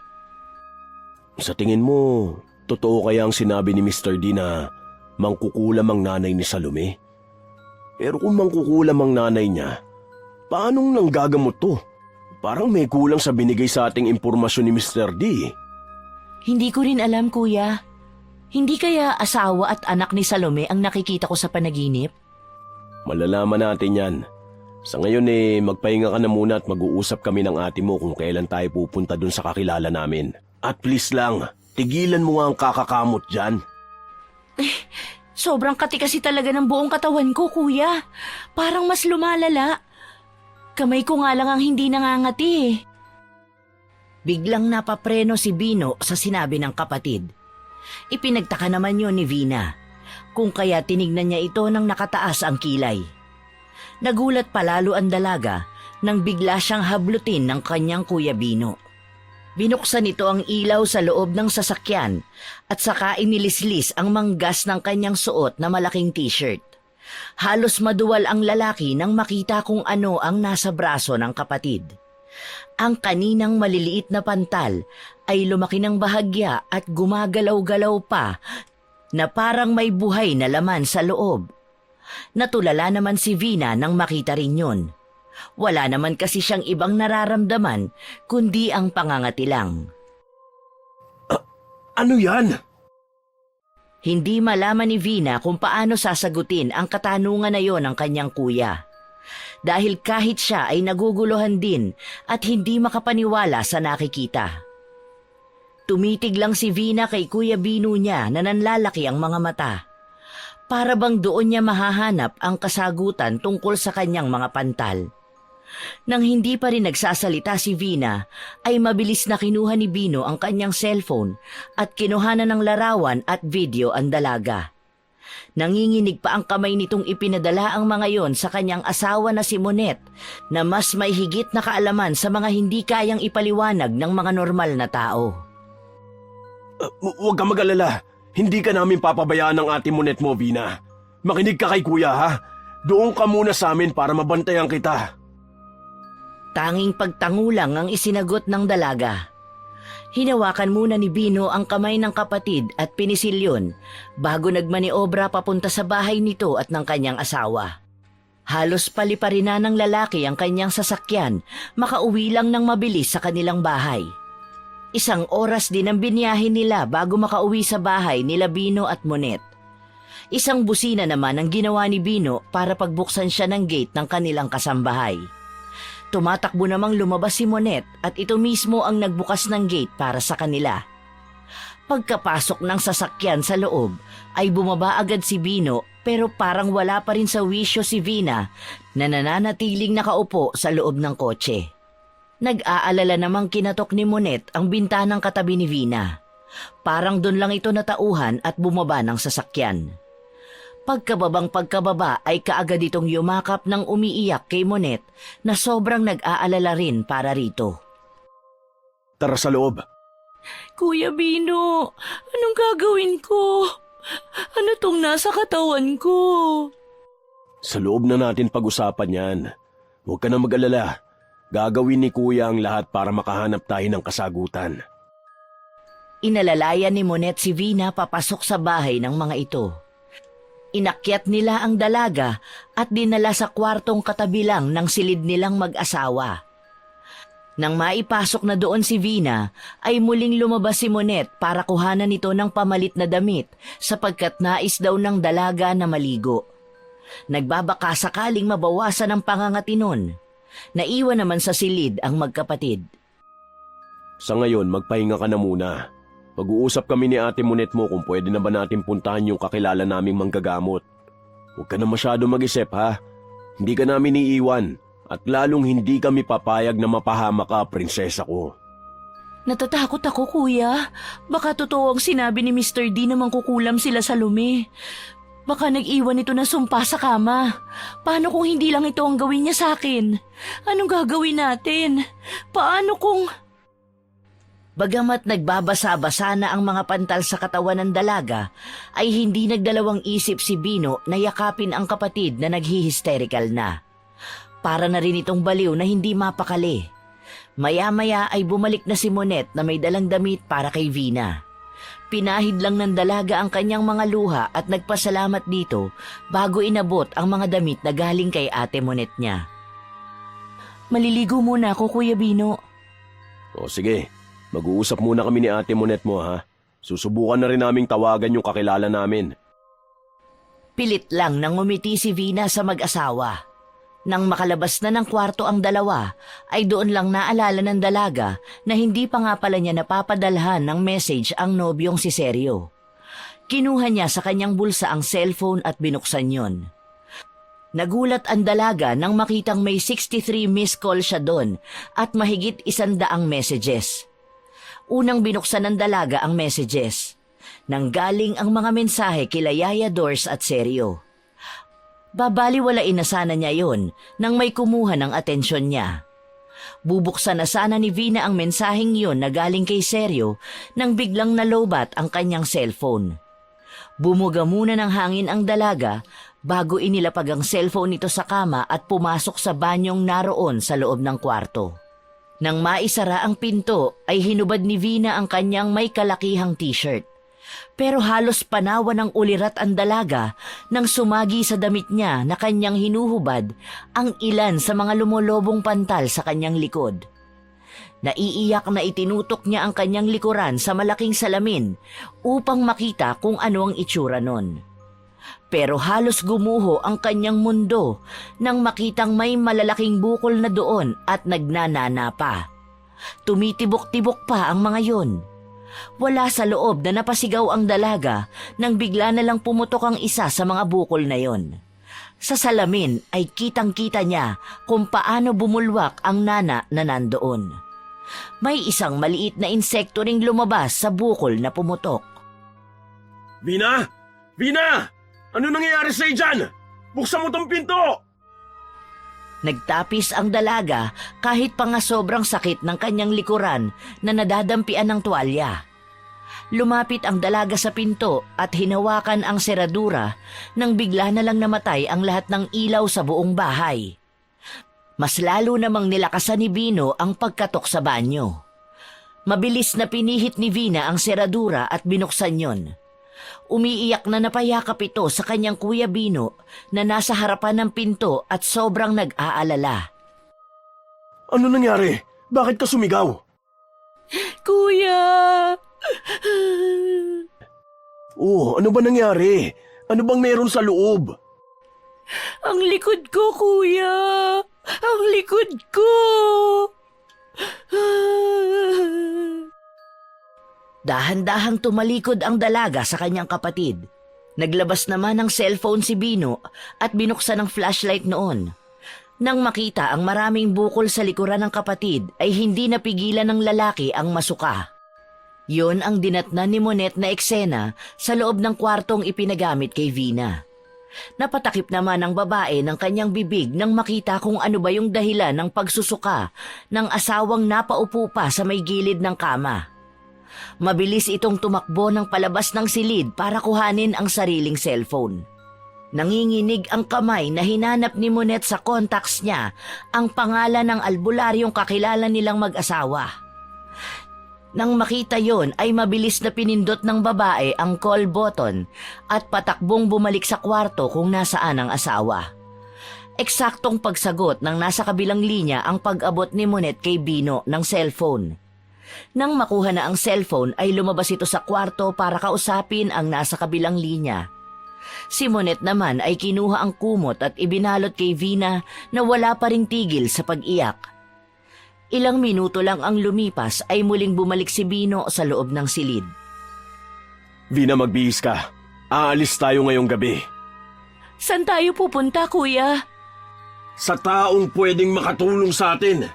Sa tingin mo, totoo kaya ang sinabi ni Mr. D na mangkukulam ang nanay ni Salome? Pero kung mangkukulam ang nanay niya, paanong nanggagamot to? Parang may kulang sa binigay sa ating impormasyon ni Mr. D. Hindi ko rin alam, kuya. Hindi kaya asawa at anak ni Salome ang nakikita ko sa panaginip? Malalaman natin yan. Sa ngayon magpahinga ka na muna at mag-uusap kami ng ate mo kung kailan tayo pupunta dun sa kakilala namin. At please lang, tigilan mo nga ang kakakamot dyan. Sobrang kati kasi talaga ng buong katawan ko, kuya. Parang mas lumalala. Kamay ko nga lang ang hindi nangangati eh. Biglang napapreno si Bino sa sinabi ng kapatid. Ipinagtaka naman yon ni Vina, kung kaya tinignan niya ito nang nakataas ang kilay. Nagulat palalo ang dalaga nang bigla siyang hablutin ng kanyang kuya Bino. Binuksan nito ang ilaw sa loob ng sasakyan at saka inilislis ang manggas ng kanyang suot na malaking t-shirt. Halos maduwal ang lalaki nang makita kung ano ang nasa braso ng kapatid. Ang kaninang maliliit na pantal ay lumaki ng bahagya at gumagalaw-galaw pa na parang may buhay na laman sa loob. Natulala naman si Vina nang makita rin yun. Wala naman kasi siyang ibang nararamdaman kundi ang pangangati lang. Ano yan? Hindi malaman ni Vina kung paano sasagutin ang katanungan na yon ng kanyang kuya. Dahil kahit siya ay naguguluhan din at hindi makapaniwala sa nakikita. Tumitig lang si Vina kay Kuya Bino niya na nanlalaki ang mga mata. Para bang doon niya mahahanap ang kasagutan tungkol sa kanyang mga pantal. Nang hindi pa rin nagsasalita si Vina, ay mabilis na kinuha ni Bino ang kanyang cellphone at kinuhanan ng larawan at video ang dalaga. Nanginginig pa ang kamay nitong ipinadala ang mga yon sa kanyang asawa na si Monet na mas may higit na kaalaman sa mga hindi kayang ipaliwanag ng mga normal na tao. Huwag ka mag-alala. Hindi ka namin papabayaan ng ate Monet mo, Vina. Makinig ka kay kuya, ha? Doon ka muna sa amin para mabantayan kita. Tanging pagtangulang ang isinagot ng dalaga. Hinawakan muna ni Bino ang kamay ng kapatid at pinisilyon bago nagmaniobra papunta sa bahay nito at ng kanyang asawa. Halos paliparin na ng lalaki ang kanyang sasakyan, makauwi lang ng mabilis sa kanilang bahay. 1 oras din ang biniyahin nila bago makauwi sa bahay nila Bino at Monet. 1 busina naman ang ginawa ni Bino para pagbuksan siya ng gate ng kanilang kasambahay. Tumatakbo namang lumabas si Monet at ito mismo ang nagbukas ng gate para sa kanila. Pagkapasok ng sasakyan sa loob ay bumaba agad si Bino Pero parang wala pa rin sa wisyo si Vina na nananatiling nakaupo sa loob ng kotse. Nag-aalala namang kinatok ni Monet ang bintanang katabi ni Vina. Parang doon lang ito natauhan at bumaba ng sasakyan. Pagkababa ay kaagad itong yumakap ng umiiyak kay Monet na sobrang nag-aalala rin para rito. Tara sa loob. Kuya Bino, anong gagawin ko? Ano tong nasa katawan ko? Sa loob na natin pag-usapan yan. Huwag ka na mag-alala. Gagawin ni Kuya ang lahat para makahanap tayo ng kasagutan. Inalalayan ni Monet si Vina papasok sa bahay ng mga ito. Inakyat nila ang dalaga at dinala sa kwartong katabi lang ng silid nilang mag-asawa. Nang maipasok na doon si Vina, ay muling lumabas si Monet para kuhanan ito ng pamalit na damit sapagkat nais daw ng dalaga na maligo. Nagbabaka sakaling mabawasan ang pangangati nun. Naiwan naman sa silid ang magkapatid. Sa ngayon, magpahinga ka na muna. Mag-uusap kami ni Ate Monet mo kung pwede na ba natin puntahan yung kakilala naming manggagamot. Huwag ka na masyado mag-isip ha. Hindi ka namin iiwan at lalong hindi kami papayag na mapahama ka, prinsesa ko. Natatakot ako, kuya. Baka totoo ang sinabi ni Mr. D na mangkukulam sila sa lumi. Baka nag-iwan ito na sumpa sa kama. Paano kung hindi lang ito ang gawin niya sa akin? Anong gagawin natin? Paano kung... Bagamat nagbabasa-basa na ang mga pantal sa katawan ng dalaga, ay hindi nagdalawang isip si Bino na yakapin ang kapatid na naghihisterical na. Para na rin itong baliw na hindi mapakali. Maya-maya ay bumalik na si Monet na may dalang damit para kay Vina. Pinahid lang ng dalaga ang kanyang mga luha at nagpasalamat dito bago inabot ang mga damit na galing kay Ate Monet niya. Maliligo muna ako, Kuya Bino. O sige. Mag-uusap muna kami ni Ate Monet mo ha. Susubukan na rin naming tawagan yung kakilala namin. Pilit lang nang ngumiti si Vina sa mag-asawa. Nang makalabas na ng kwarto ang dalawa, ay doon lang naalala ng dalaga na hindi pa nga pala niya napapadalhan ng message ang nobyong si Sergio. Kinuha niya sa kanyang bulsa ang cellphone at binuksan yon. Nagulat ang dalaga nang makitang may 63 missed call siya doon at mahigit 100 messages. Unang binuksan ng dalaga ang messages. Nanggaling ang mga mensahe kila Yaya Dors at Sergio. Babaliwalain na sana niya yon nang may kumuha ng atensyon niya. Bubuksan na sana ni Vina ang mensaheng yon na galing kay Sergio nang biglang nalobat ang kanyang cellphone. Bumuga muna ng hangin ang dalaga bago inilapag ang cellphone nito sa kama at pumasok sa banyong naroon sa loob ng kwarto. Nang maisara ang pinto ay hinubad ni Vina ang kanyang may kalakihang t-shirt. Pero halos panawa ng ulirat ang dalaga nang sumagi sa damit niya na kanyang hinuhubad ang ilan sa mga lumolobong pantal sa kanyang likod. Naiiyak na itinutok niya ang kanyang likuran sa malaking salamin upang makita kung ano ang itsura nun. Pero halos gumuho ang kanyang mundo nang makitang may malalaking bukol na doon at nagnanana pa. Tumitibok-tibok pa ang mga yon. Wala sa loob na napasigaw ang dalaga nang bigla na lang pumutok ang isa sa mga bukol na yon. Sa salamin ay kitang-kita niya kung paano bumulwak ang nana na nandoon. May isang maliit na insekto ring lumabas sa bukol na pumutok. Vina! Vina! Ano nangyayari sa'yo dyan? Buksan mo tong pinto! Nagtapis ang dalaga kahit pa nga sobrang sakit ng kanyang likuran na nadadampian ng tuwalya. Lumapit ang dalaga sa pinto at hinawakan ang seradura nang bigla na lang namatay ang lahat ng ilaw sa buong bahay. Mas lalo namang nilakasan ni Bino ang pagkatok sa banyo. Mabilis na pinihit ni Vina ang seradura at binuksan yon. Umiiyak na napayakap ito sa kanyang Kuya Bino na nasa harapan ng pinto at sobrang nag-aalala. Ano nangyari? Bakit ka sumigaw? Kuya! Ano ba nangyari? Ano bang meron sa loob? Ang likod ko, Kuya! Ang likod ko! Dahan-dahang tumalikod ang dalaga sa kanyang kapatid. Naglabas naman ng cellphone si Bino at binuksan ang flashlight noon. Nang makita ang maraming bukol sa likuran ng kapatid ay hindi napigilan ng lalaki ang masuka. Yon ang dinatnan ni Monet na eksena sa loob ng kwartong ipinagamit kay Vina. Napatakip naman ang babae ng kanyang bibig nang makita kung ano ba yung dahilan ng pagsusuka ng asawang napaupo pa sa may gilid ng kama. Mabilis itong tumakbo ng palabas ng silid para kuhanin ang sariling cellphone. Nanginginig ang kamay na hinanap ni Monet sa contacts niya ang pangalan ng albularyong kakilala nilang mag-asawa. Nang makita yon ay mabilis na pinindot ng babae ang call button at patakbong bumalik sa kwarto kung nasaan ang asawa. Eksaktong pagsagot ng nasa kabilang linya ang pag-abot ni Monet kay Bino ng cellphone. Nang makuha na ang cellphone ay lumabas ito sa kwarto para kausapin ang nasa kabilang linya. Si Monet naman ay kinuha ang kumot at ibinalot kay Vina na wala pa ring tigil sa pag-iyak. Ilang minuto lang ang lumipas ay muling bumalik si Bino sa loob ng silid. Vina, magbihis ka. Aalis tayo ngayong gabi. Saan tayo pupunta, kuya? Sa taong pwedeng makatulong sa atin.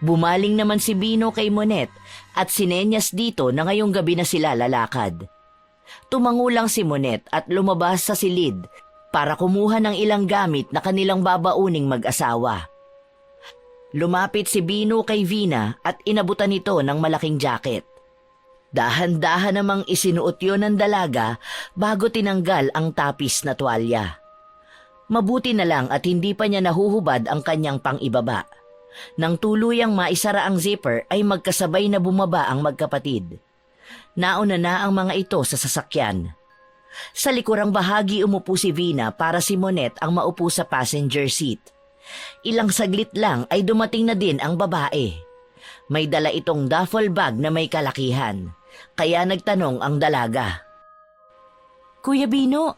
Bumaling naman si Bino kay Monet at sinenyas dito na ngayong gabi na sila lalakad. Tumango lang si Monet at lumabas sa silid para kumuha ng ilang gamit na kanilang babauning mag-asawa. Lumapit si Bino kay Vina at inabutan ito ng malaking jacket. Dahan-dahan namang isinuot yon ng dalaga bago tinanggal ang tapis na tuwalya. Mabuti na lang at hindi pa niya nahuhubad ang kanyang pang-ibaba. Nang tuluyang maisara ang zipper ay magkasabay na bumaba ang magkapatid. Nauna na ang mga ito sa sasakyan. Sa likurang bahagi umupo si Vina para si Monet ang maupo sa passenger seat. Ilang saglit lang ay dumating na din ang babae. May dala itong duffel bag na may kalakihan, kaya nagtanong ang dalaga. Kuya Bino,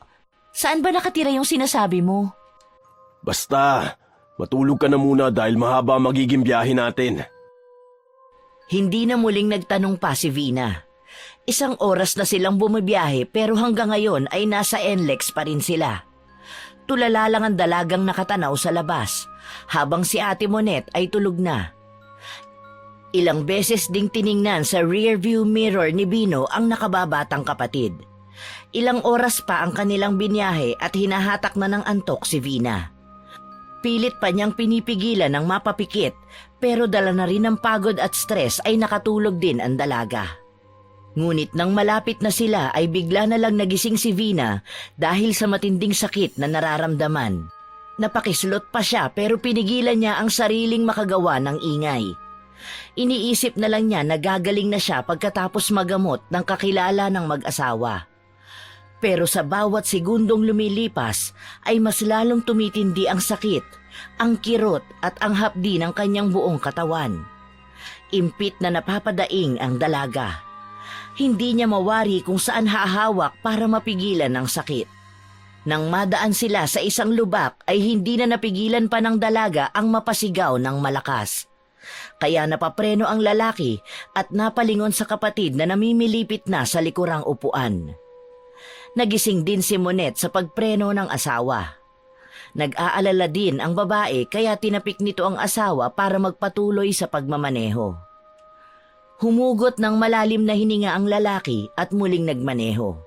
saan ba nakatira yung sinasabi mo? Basta, matulog ka na muna dahil mahaba magiging biyahe natin. Hindi na muling nagtanong pa si Vina. Isang oras na silang bumibiyahe pero hanggang ngayon ay nasa NLEX pa rin sila. Tulala lang ang dalagang nakatanaw sa labas, habang si Ate Monet ay tulog na. Ilang beses ding tiningnan sa rearview mirror ni Bino ang nakababatang kapatid. Ilang oras pa ang kanilang binyahe at hinahatak na ng antok si Vina. Pilit pa niyang pinipigilan ng mapapikit pero dala na rin ng pagod at stress ay nakatulog din ang dalaga. Ngunit nang malapit na sila ay bigla na lang nagising si Vina dahil sa matinding sakit na nararamdaman. Napakislot pa siya pero pinigilan niya ang sariling makagawa ng ingay. Iniisip na lang niya na gagaling na siya pagkatapos magamot ng kakilala ng mag-asawa. Pero sa bawat segundong lumilipas ay mas lalong tumitindi ang sakit, ang kirot at ang hapdi ng kanyang buong katawan. Impit na napapadaing ang dalaga. Hindi niya mawari kung saan hahawak para mapigilan ang sakit. Nang madaan sila sa isang lubak ay hindi na napigilan pa ng dalaga ang mapasigaw ng malakas. Kaya napapreno ang lalaki at napalingon sa kapatid na namimilipit na sa likurang upuan. Nagising din si Monet sa pagpreno ng asawa. Nag-aalala din ang babae kaya tinapik nito ang asawa para magpatuloy sa pagmamaneho. Humugot ng malalim na hininga ang lalaki at muling nagmaneho.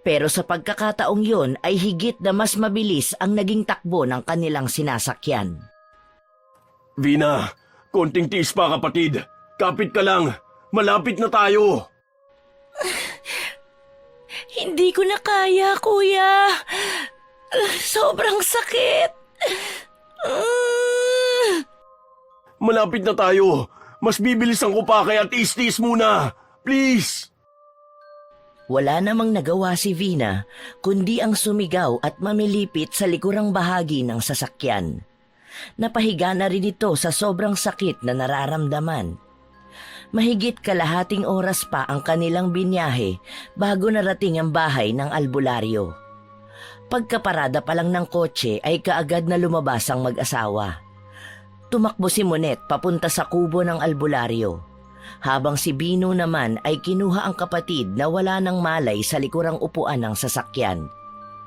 Pero sa pagkakataong yon ay higit na mas mabilis ang naging takbo ng kanilang sinasakyan. Vina, konting tiis pa kapatid. Kapit ka lang. Malapit na tayo. Hindi ko na kaya, kuya. Sobrang sakit. Malapit na tayo. Mas bibilisan ko pa kaya tiis-tiis muna. Please. Wala namang nagawa si Vina kundi ang sumigaw at mamilipit sa likurang bahagi ng sasakyan. Napahiga na rin ito sa sobrang sakit na nararamdaman. Mahigit kalahating oras pa ang kanilang binyahe bago narating ang bahay ng albularyo. Pagkaparada pa lang ng kotse ay kaagad na lumabas ang mag-asawa. Tumakbo si Monet papunta sa kubo ng albularyo. habang si Bino naman ay kinuha ang kapatid na wala ng malay sa likurang upuan ng sasakyan.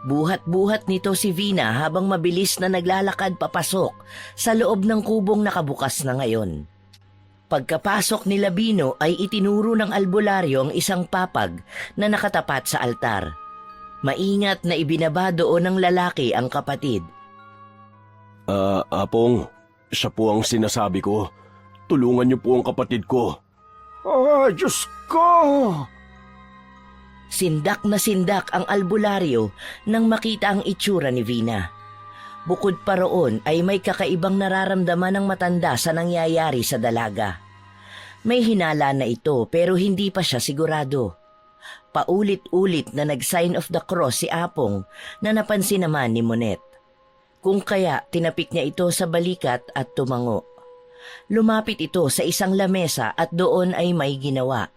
Buhat-buhat nito si Vina habang mabilis na naglalakad papasok sa loob ng kubong nakabukas na ngayon. Pagkapasok nila Bino ay itinuro ng albularyo ang isang papag na nakatapat sa altar. Maingat na ibinaba doon ng lalaki ang kapatid. Apong, siya po ang sinasabi ko. Tulungan niyo po ang kapatid ko. Diyos ko! Sindak na sindak ang albularyo nang makita ang itsura ni Vina. Bukod pa roon ay may kakaibang nararamdaman ng matanda sa nangyayari sa dalaga. May hinala na ito pero hindi pa siya sigurado. Paulit-ulit na nag-sign of the cross si Apong na napansin naman ni Monet. Kung kaya tinapik niya ito sa balikat at tumango. Lumapit ito sa isang lamesa at doon ay may ginawa.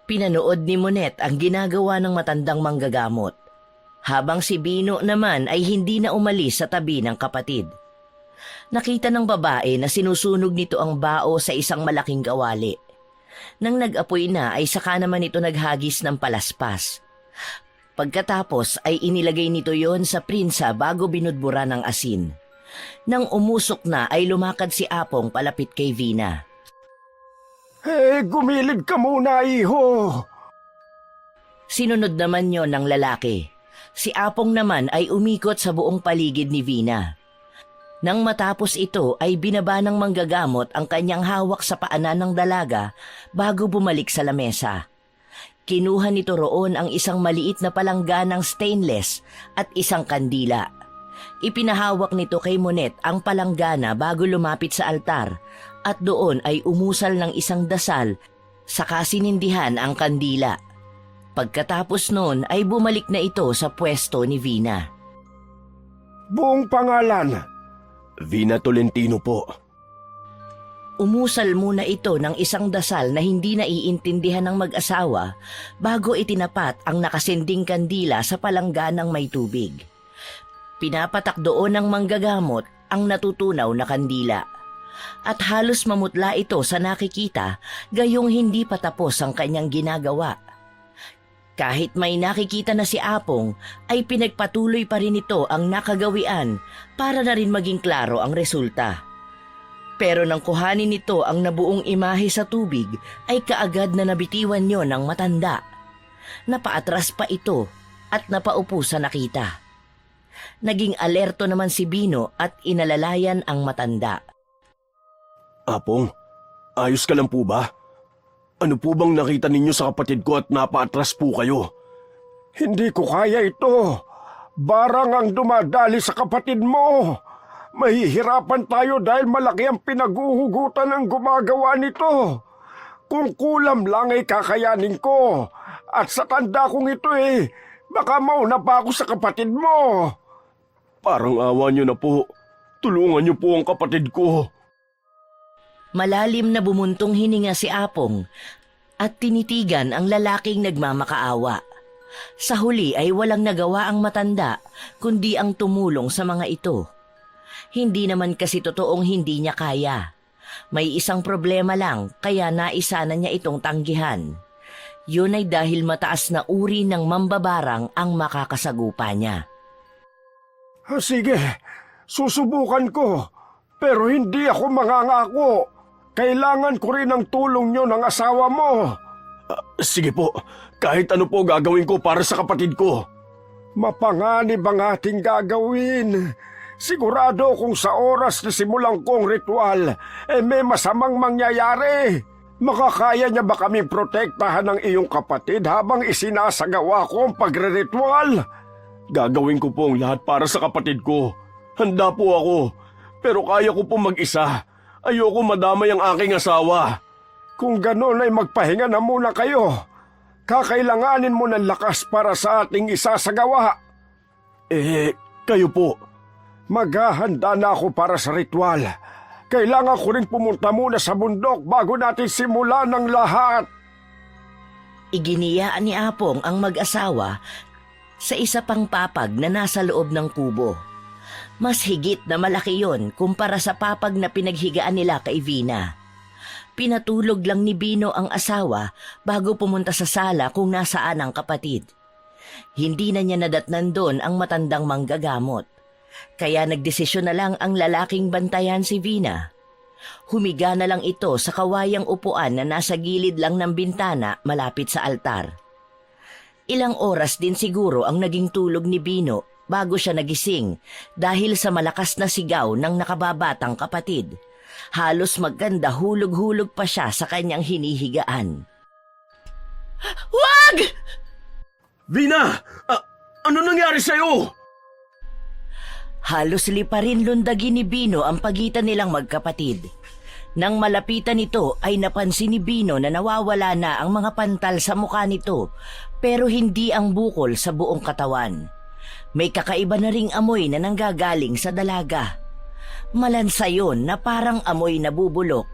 Pinanood ni Monet ang ginagawa ng matandang manggagamot, habang si Bino naman ay hindi na umalis sa tabi ng kapatid. Nakita ng babae na sinusunog nito ang bao sa isang malaking kawali. Nang nag-apoy na ay saka naman ito naghagis ng palaspas. Pagkatapos ay inilagay nito yon sa prinsa bago binudbura ng asin. Nang umusok na ay lumakad si Apong palapit kay Vina. Gumilid ka muna, iho! Sinunod naman yon ng lalaki. Si Apong naman ay umikot sa buong paligid ni Vina. Nang matapos ito ay binaba ng manggagamot ang kanyang hawak sa paanan ng dalaga bago bumalik sa lamesa. Kinuha nito roon ang isang maliit na palangganang stainless at isang kandila. Ipinahawak nito kay Monet ang palanggana bago lumapit sa altar at doon ay umusal ng isang dasal saka sinindihan ang kandila. Pagkatapos noon ay bumalik na ito sa pwesto ni Vina. Buong pangalan? Vina Tolentino po. Umusal muna ito ng isang dasal na hindi naiintindihan ng mag-asawa bago itinapat ang nakasinding kandila sa palangganang may tubig. Pinapatak doon ng manggagamot ang natutunaw na kandila. At halos mamutla ito sa nakikita gayong hindi pa tapos ang kanyang ginagawa. Kahit may nakikita na si Apong ay pinagpatuloy pa rin ito ang nakagawian para na rin maging klaro ang resulta. Pero nang kuhanin nito ang nabuong imahe sa tubig ay kaagad na nabitiwan yon ng matanda. Napaatras pa ito at napaupo sa nakita. Naging alerto naman si Bino at inalalayan ang matanda. Apong, ayos ka lang po ba? Ano po bang nakita ninyo sa kapatid ko at napaatras po kayo? Hindi ko kaya ito. Barang ang dumadali sa kapatid mo. Mahihirapan tayo dahil malaki ang pinaguhugutan ng gumagawa nito. Kung kulam lang ay kakayanin ko. At sa tanda kong ito baka mauna pa ako sa kapatid mo. Parang awa niyo na po. Tulungan niyo po ang kapatid ko. Malalim na bumuntong hininga si Apong at tinitigan ang lalaking nagmamakaawa. Sa huli ay walang nagawa ang matanda kundi ang tumulong sa mga ito. Hindi naman kasi totoong hindi niya kaya. May isang problema lang kaya naisa na niya itong tanggihan. Yun ay dahil mataas na uri ng mambabarang ang makakasagupa niya. Sige, susubukan ko. Pero hindi ako mangangako. Kailangan ko rin ang tulong niyo ng asawa mo. Sige po, kahit ano po gagawin ko para sa kapatid ko. Mapanganib ang ating gagawin. Sigurado kung sa oras na simulan kong ritual, may masamang mangyayari. Makakaya niya ba kaming protektahan ng iyong kapatid habang isinasagawa ko ang pagre-ritual? Gagawin ko po ang lahat para sa kapatid ko. Handa po ako, pero kaya ko po mag-isa. Ayoko madamay ang aking asawa. Kung ganon ay magpahinga na muna kayo. Kakailanganin mo ng lakas para sa ating isasagawa. Kayo po. Maghahanda na ako para sa ritual. Kailangan ko rin pumunta muna sa bundok bago natin simulan ang lahat. Iginiyaan ni Apong ang mag-asawa sa isa pang papag na nasa loob ng kubo. Mas higit na malaki yon kumpara sa papag na pinaghigaan nila kay Vina. Pinatulog lang ni Bino ang asawa bago pumunta sa sala kung nasaan ang kapatid. Hindi na niya nadatnan doon ang matandang manggagamot. Kaya nagdesisyon na lang ang lalaking bantayan si Vina. Humiga na lang ito sa kawayang upuan na nasa gilid lang ng bintana malapit sa altar. Ilang oras din siguro ang naging tulog ni Bino bago siya nagising dahil sa malakas na sigaw ng nakababatang kapatid. Halos maganda hulog-hulog pa siya sa kanyang hinihigaan. Wag! Vina! Ano nangyari sa'yo? Halos liparin lundagin ni Bino ang pagitan nilang magkapatid. Nang malapitan nito ay napansin ni Bino na nawawala na ang mga pantal sa mukha nito pero hindi ang bukol sa buong katawan. May kakaiba na ring amoy na nanggagaling sa dalaga. Malansa yun na parang amoy na bubulok.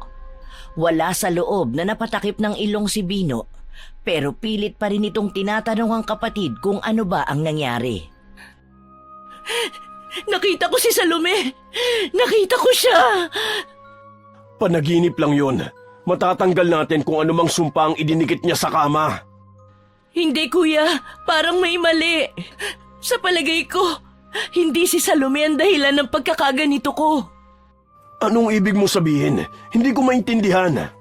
Wala sa loob na napatakip ng ilong si Bino, pero pilit pa rin itong tinatanong ang kapatid kung ano ba ang nangyari. Nakita ko si Salome! Nakita ko siya! Panaginip lang yun. Matatanggal natin kung anumang sumpa ang idinikit niya sa kama. Hindi kuya, parang may mali. Sa palagay ko, hindi si Salome ang dahilan ng pagkakaganito ko. Anong ibig mo sabihin? Hindi ko maintindihan.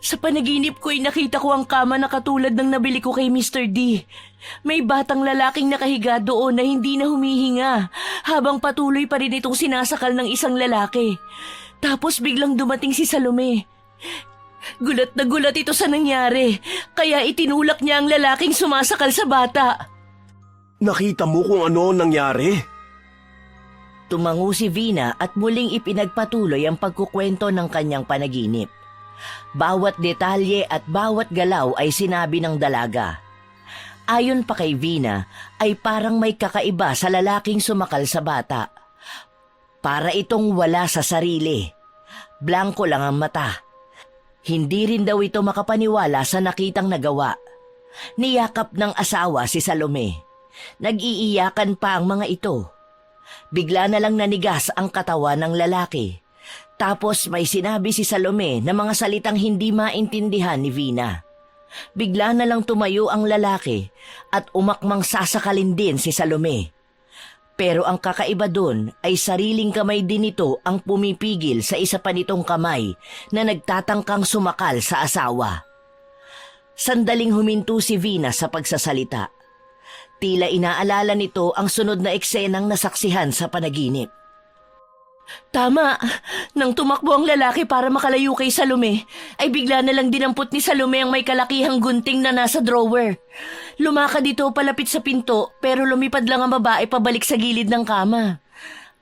Sa panaginip ko ay nakita ko ang kama na katulad ng nabili ko kay Mr. D. May batang lalaking nakahiga doon na hindi na humihinga habang patuloy pa rin itong sinasakal ng isang lalaki. Tapos biglang dumating si Salome. Gulat na gulat ito sa nangyari, kaya itinulak niya ang lalaking sumasakal sa bata. Nakita mo kung ano nangyari? Tumango si Vina at muling ipinagpatuloy ang pagkukwento ng kanyang panaginip. Bawat detalye at bawat galaw ay sinabi ng dalaga. Ayon pa kay Vina, ay parang may kakaiba sa lalaking sumakal sa bata. Para itong wala sa sarili. Blanko lang ang mata. Hindi rin daw ito makapaniwala sa nakitang nagawa. Niyakap ng asawa si Salome. Nag-iiyakan pa ang mga ito. Bigla na lang nanigas ang katawan ng lalaki. Tapos may sinabi si Salome na mga salitang hindi maintindihan ni Vina. Bigla na lang tumayo ang lalaki at umakmang sasakalin din si Salome. Pero ang kakaiba doon ay sariling kamay din ito ang pumipigil sa isa pa nitong kamay na nagtatangkang sumakal sa asawa. Sandaling huminto si Vina sa pagsasalita. Tila inaalala nito ang sunod na eksenang nasaksihan sa panaginip. Tama, nang tumakbo ang lalaki para makalayo kay Salome, ay bigla na lang dinampot ni Salome ang may kalakihang gunting na nasa drawer. Lumakad ito palapit sa pinto pero lumipad lang ang babae pabalik sa gilid ng kama.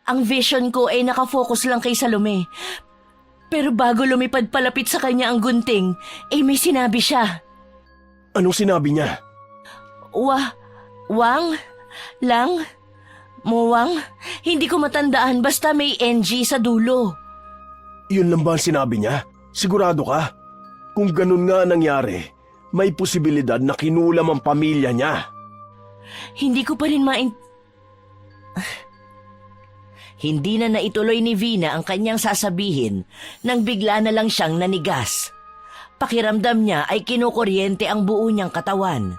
Ang vision ko ay nakafocus lang kay Salome. Pero bago lumipad palapit sa kanya ang gunting, ay may sinabi siya. Anong sinabi niya? Wang? Lang? Muwang? Hindi ko matandaan basta may NG sa dulo. Yun lang ba ang sinabi niya? Sigurado ka? Kung ganun nga nangyari, may posibilidad na kinulam ang pamilya niya. Hindi ko pa rin Hindi na naituloy ni Vina ang kanyang sasabihin nang bigla na lang siyang nanigas. Pakiramdam niya ay kinukuryente ang buo niyang katawan.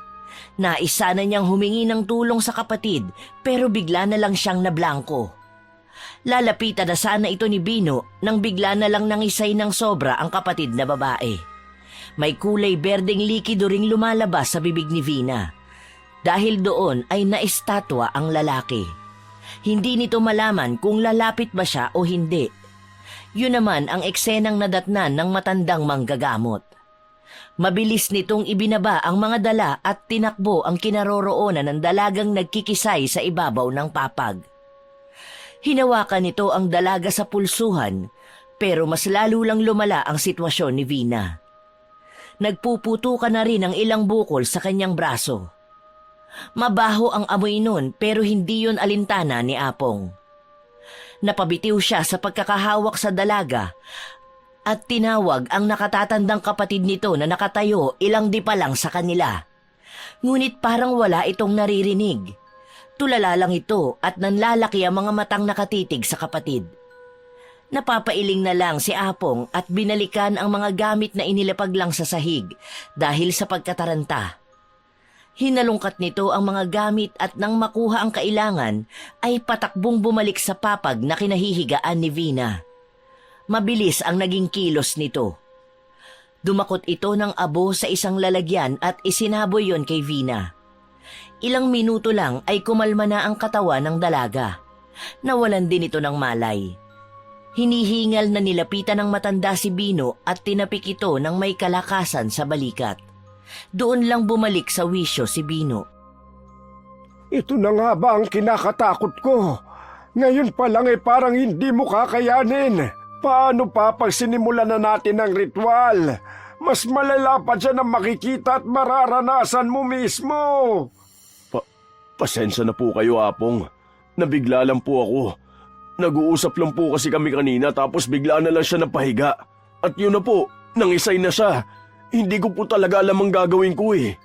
Naisa na niyang humingi ng tulong sa kapatid pero bigla na lang siyang nablangko. Lalapitan na sana ito ni Bino nang bigla na lang nangisay ng sobra ang kapatid na babae. May kulay berdeng likido ring lumalabas sa bibig ni Vina. Dahil doon ay naistatwa ang lalaki. Hindi nito malaman kung lalapit ba siya o hindi. Yun naman ang eksenang nadatnan ng matandang manggagamot. Mabilis nitong ibinaba ang mga dala at tinakbo ang kinaroroonan ng dalagang nagkikisay sa ibabaw ng papag. Hinawakan nito ang dalaga sa pulsuhan pero mas lalo lang lumala ang sitwasyon ni Vina. Nagpuputukan na rin ang ilang bukol sa kanyang braso. Mabaho ang amoy nun pero hindi yun alintana ni Apong. Napabitiw siya sa pagkakahawak sa dalaga at tinawag ang nakatatandang kapatid nito na nakatayo ilang di pa lang sa kanila. Ngunit parang wala itong naririnig. Tulala lang ito at nanlalaki ang mga matang nakatitig sa kapatid. Napapailing na lang si Apong at binalikan ang mga gamit na inilapag lang sa sahig dahil sa pagkataranta. Hinalungkat nito ang mga gamit at nang makuha ang kailangan ay patakbong bumalik sa papag na kinahihigaan ni Vina. Mabilis ang naging kilos nito. Dumakot ito ng abo sa isang lalagyan at isinaboy yon kay Vina. Ilang minuto lang ay kumalma na ang katawan ng dalaga. Nawalan din ito ng malay. Hinihingal na nilapitan ng matanda si Bino at tinapik ito ng may kalakasan sa balikat. Doon lang bumalik sa wisyo si Bino. Ito na nga ba ang kinakatakot ko? Ngayon pa lang parang hindi mo kakayanin. Paano pa pag sinimulan na natin ang ritual? Mas malala pa dyan ang makikita at mararanasan mo mismo. Pasensya na po kayo, Apong. Nabigla lang po ako. Nag-uusap lang po kasi kami kanina tapos bigla na lang siya napahiga. At yun na po, nangisay na siya. Hindi ko po talaga alam ang gagawin ko eh.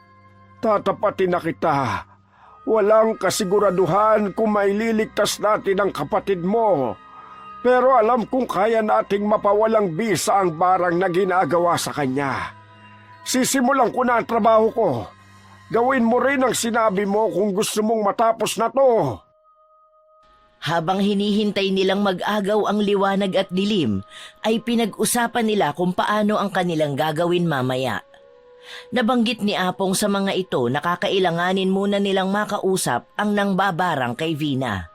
Tatapatin na kita. Walang kasiguraduhan kung maililigtas natin ang kapatid mo. Pero alam kong kaya nating mapawalang bisa ang barang na ginagawa sa kanya. Sisimulan ko na ang trabaho ko. Gawin mo rin ang sinabi mo kung gusto mong matapos na to. Habang hinihintay nilang mag-agaw ang liwanag at dilim, ay pinag-usapan nila kung paano ang kanilang gagawin mamaya. Nabanggit ni Apong sa mga ito na kakailanganin muna nilang makausap ang nangbabarang kay Vina.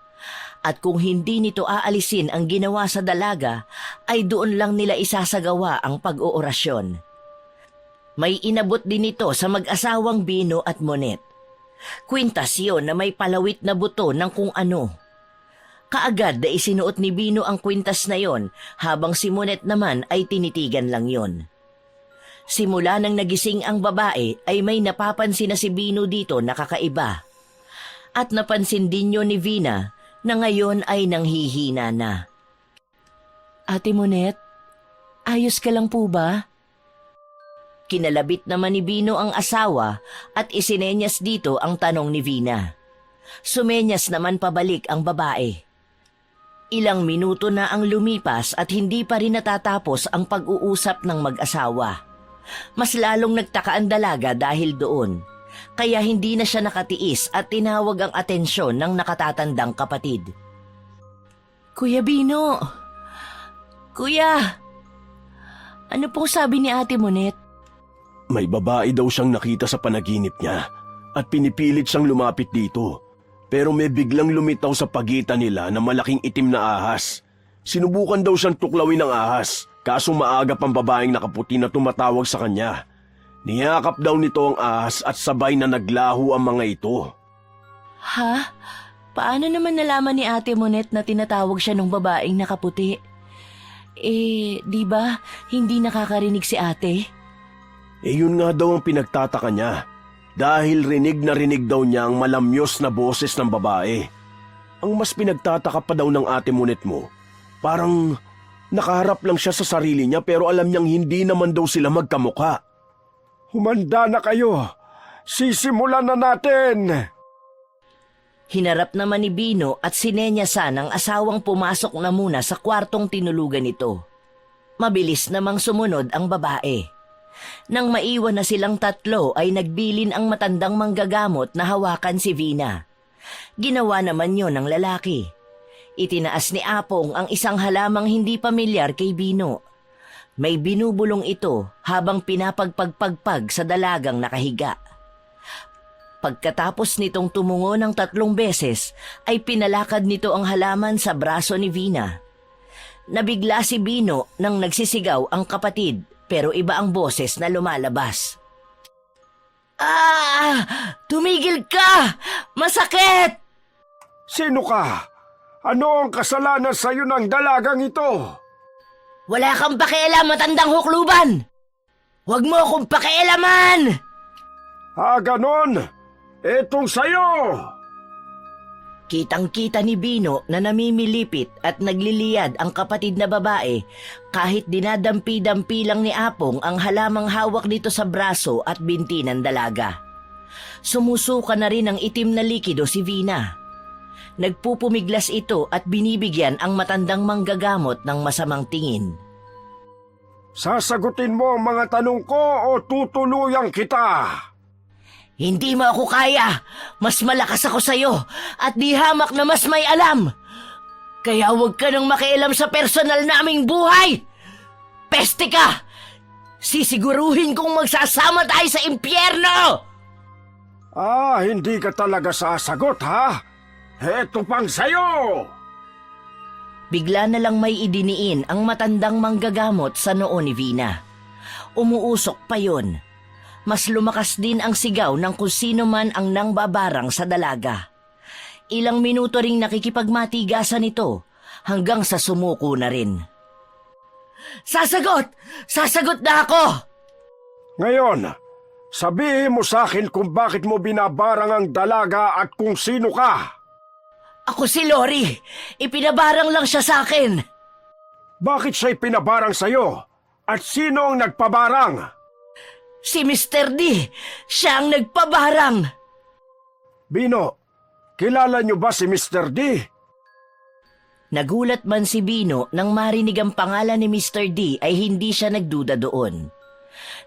At kung hindi nito aalisin ang ginawa sa dalaga, ay doon lang nila isasagawa ang pag-oorasyon. May inabot din ito sa mag-asawang Bino at Monet. Kwintas yun na may palawit na buto ng kung ano. Kaagad na isinuot ni Bino ang kwintas na yon habang si Monet naman ay tinitigan lang yon. Simula nang nagising ang babae ay may napapansin na si Bino dito na kakaiba. At napansin din yun ni Vina na ngayon ay nanghihina na. Ate Monet, ayos ka lang po ba? Kinalabit naman ni Bino ang asawa at isinenyas dito ang tanong ni Vina. Sumenyas naman pabalik ang babae. Ilang minuto na ang lumipas at hindi pa rin natatapos ang pag-uusap ng mag-asawa. Mas lalong nagtaka ang dalaga dahil doon. Kaya hindi na siya nakatiis at tinawag ang atensyon ng nakatatandang kapatid. Kuya Bino! Kuya! Ano pong sabi ni Ate Monet? May babae daw siyang nakita sa panaginip niya at pinipilit siyang lumapit dito. Pero may biglang lumitaw sa pagitan nila na malaking itim na ahas. Sinubukan daw siyang tuklawin ng ahas, kaso maagap ang babaeng nakaputi na tumatawag sa kanya. Niyakap daw nito ang ahas at sabay na naglaho ang mga ito. Ha? Paano naman nalaman ni Ate Monet na tinatawag siya ng babaeng nakaputi? Di ba hindi nakakarinig si ate? Yun nga daw ang pinagtataka niya. Dahil rinig na rinig daw niya ang malamyos na boses ng babae. Ang mas pinagtataka pa daw ng Ate Monet mo, parang nakaharap lang siya sa sarili niya pero alam niyang hindi naman daw sila magkamukha. Humanda na kayo. Sisimulan na natin. Hinarap naman ni Bino at sinenyasan ang asawang pumasok na muna sa kwartong tinulugan nito. Mabilis namang sumunod ang babae. Nang maiwan na silang tatlo ay nagbilin ang matandang manggagamot na hawakan si Vina. Ginawa naman yon ng lalaki. Itinaas ni Apong ang isang halamang hindi pamilyar kay Bino. May binubulong ito habang pinapagpagpagpag sa dalagang nakahiga. Pagkatapos nitong tumungo ng 3 beses ay pinalakad nito ang halaman sa braso ni Vina. Nabigla si Bino nang nagsisigaw ang kapatid. Pero iba ang boses na lumalabas. Tumigil ka! Masakit! Sino ka? Ano ang kasalanan sa'yo ng dalagang ito? Wala kang pakialam, matandang hukluban! Huwag mo akong pakialaman! Ganon? Etong sa'yo! Kitang-kita ni Bino na namimilipit at nagliliyad ang kapatid na babae kahit dinadampi-dampi lang ni Apong ang halamang hawak nito sa braso at binti ng dalaga. Sumusuka na rin ang itim na likido si Vina. Nagpupumiglas ito at binibigyan ang matandang manggagamot ng masamang tingin. Sasagutin mo ang mga tanong ko o tutuluyan kita? Hindi mo ako kaya. Mas malakas ako sa'yo at di hamak na mas may alam. Kaya huwag ka nang makialam sa personal naming buhay. Peste ka! Sisiguruhin kong magsasama tayo sa impyerno! Hindi ka talaga sasagot, ha? Heto pang sayo! Bigla na lang may idiniin ang matandang manggagamot sa noo ni Vina. Umuusok pa yon. Mas lumakas din ang sigaw ng kung sino man ang nangbabarang sa dalaga. Ilang minuto ring nakikipagmatigasan ito hanggang sa sumuko na rin. Sasagot! Sasagot na ako! Ngayon, sabihin mo sa akin kung bakit mo binabarang ang dalaga at kung sino ka. Ako si Lori. Ipinabarang lang siya sa akin. Bakit siya ipinabarang sa'yo? At sino ang nagpabarang? Si Mr. D. Siya ang nagpabarang. Bino, kilala niyo ba si Mr. D? Nagulat man si Bino nang marinig ang pangalan ni Mr. D ay hindi siya nagduda doon.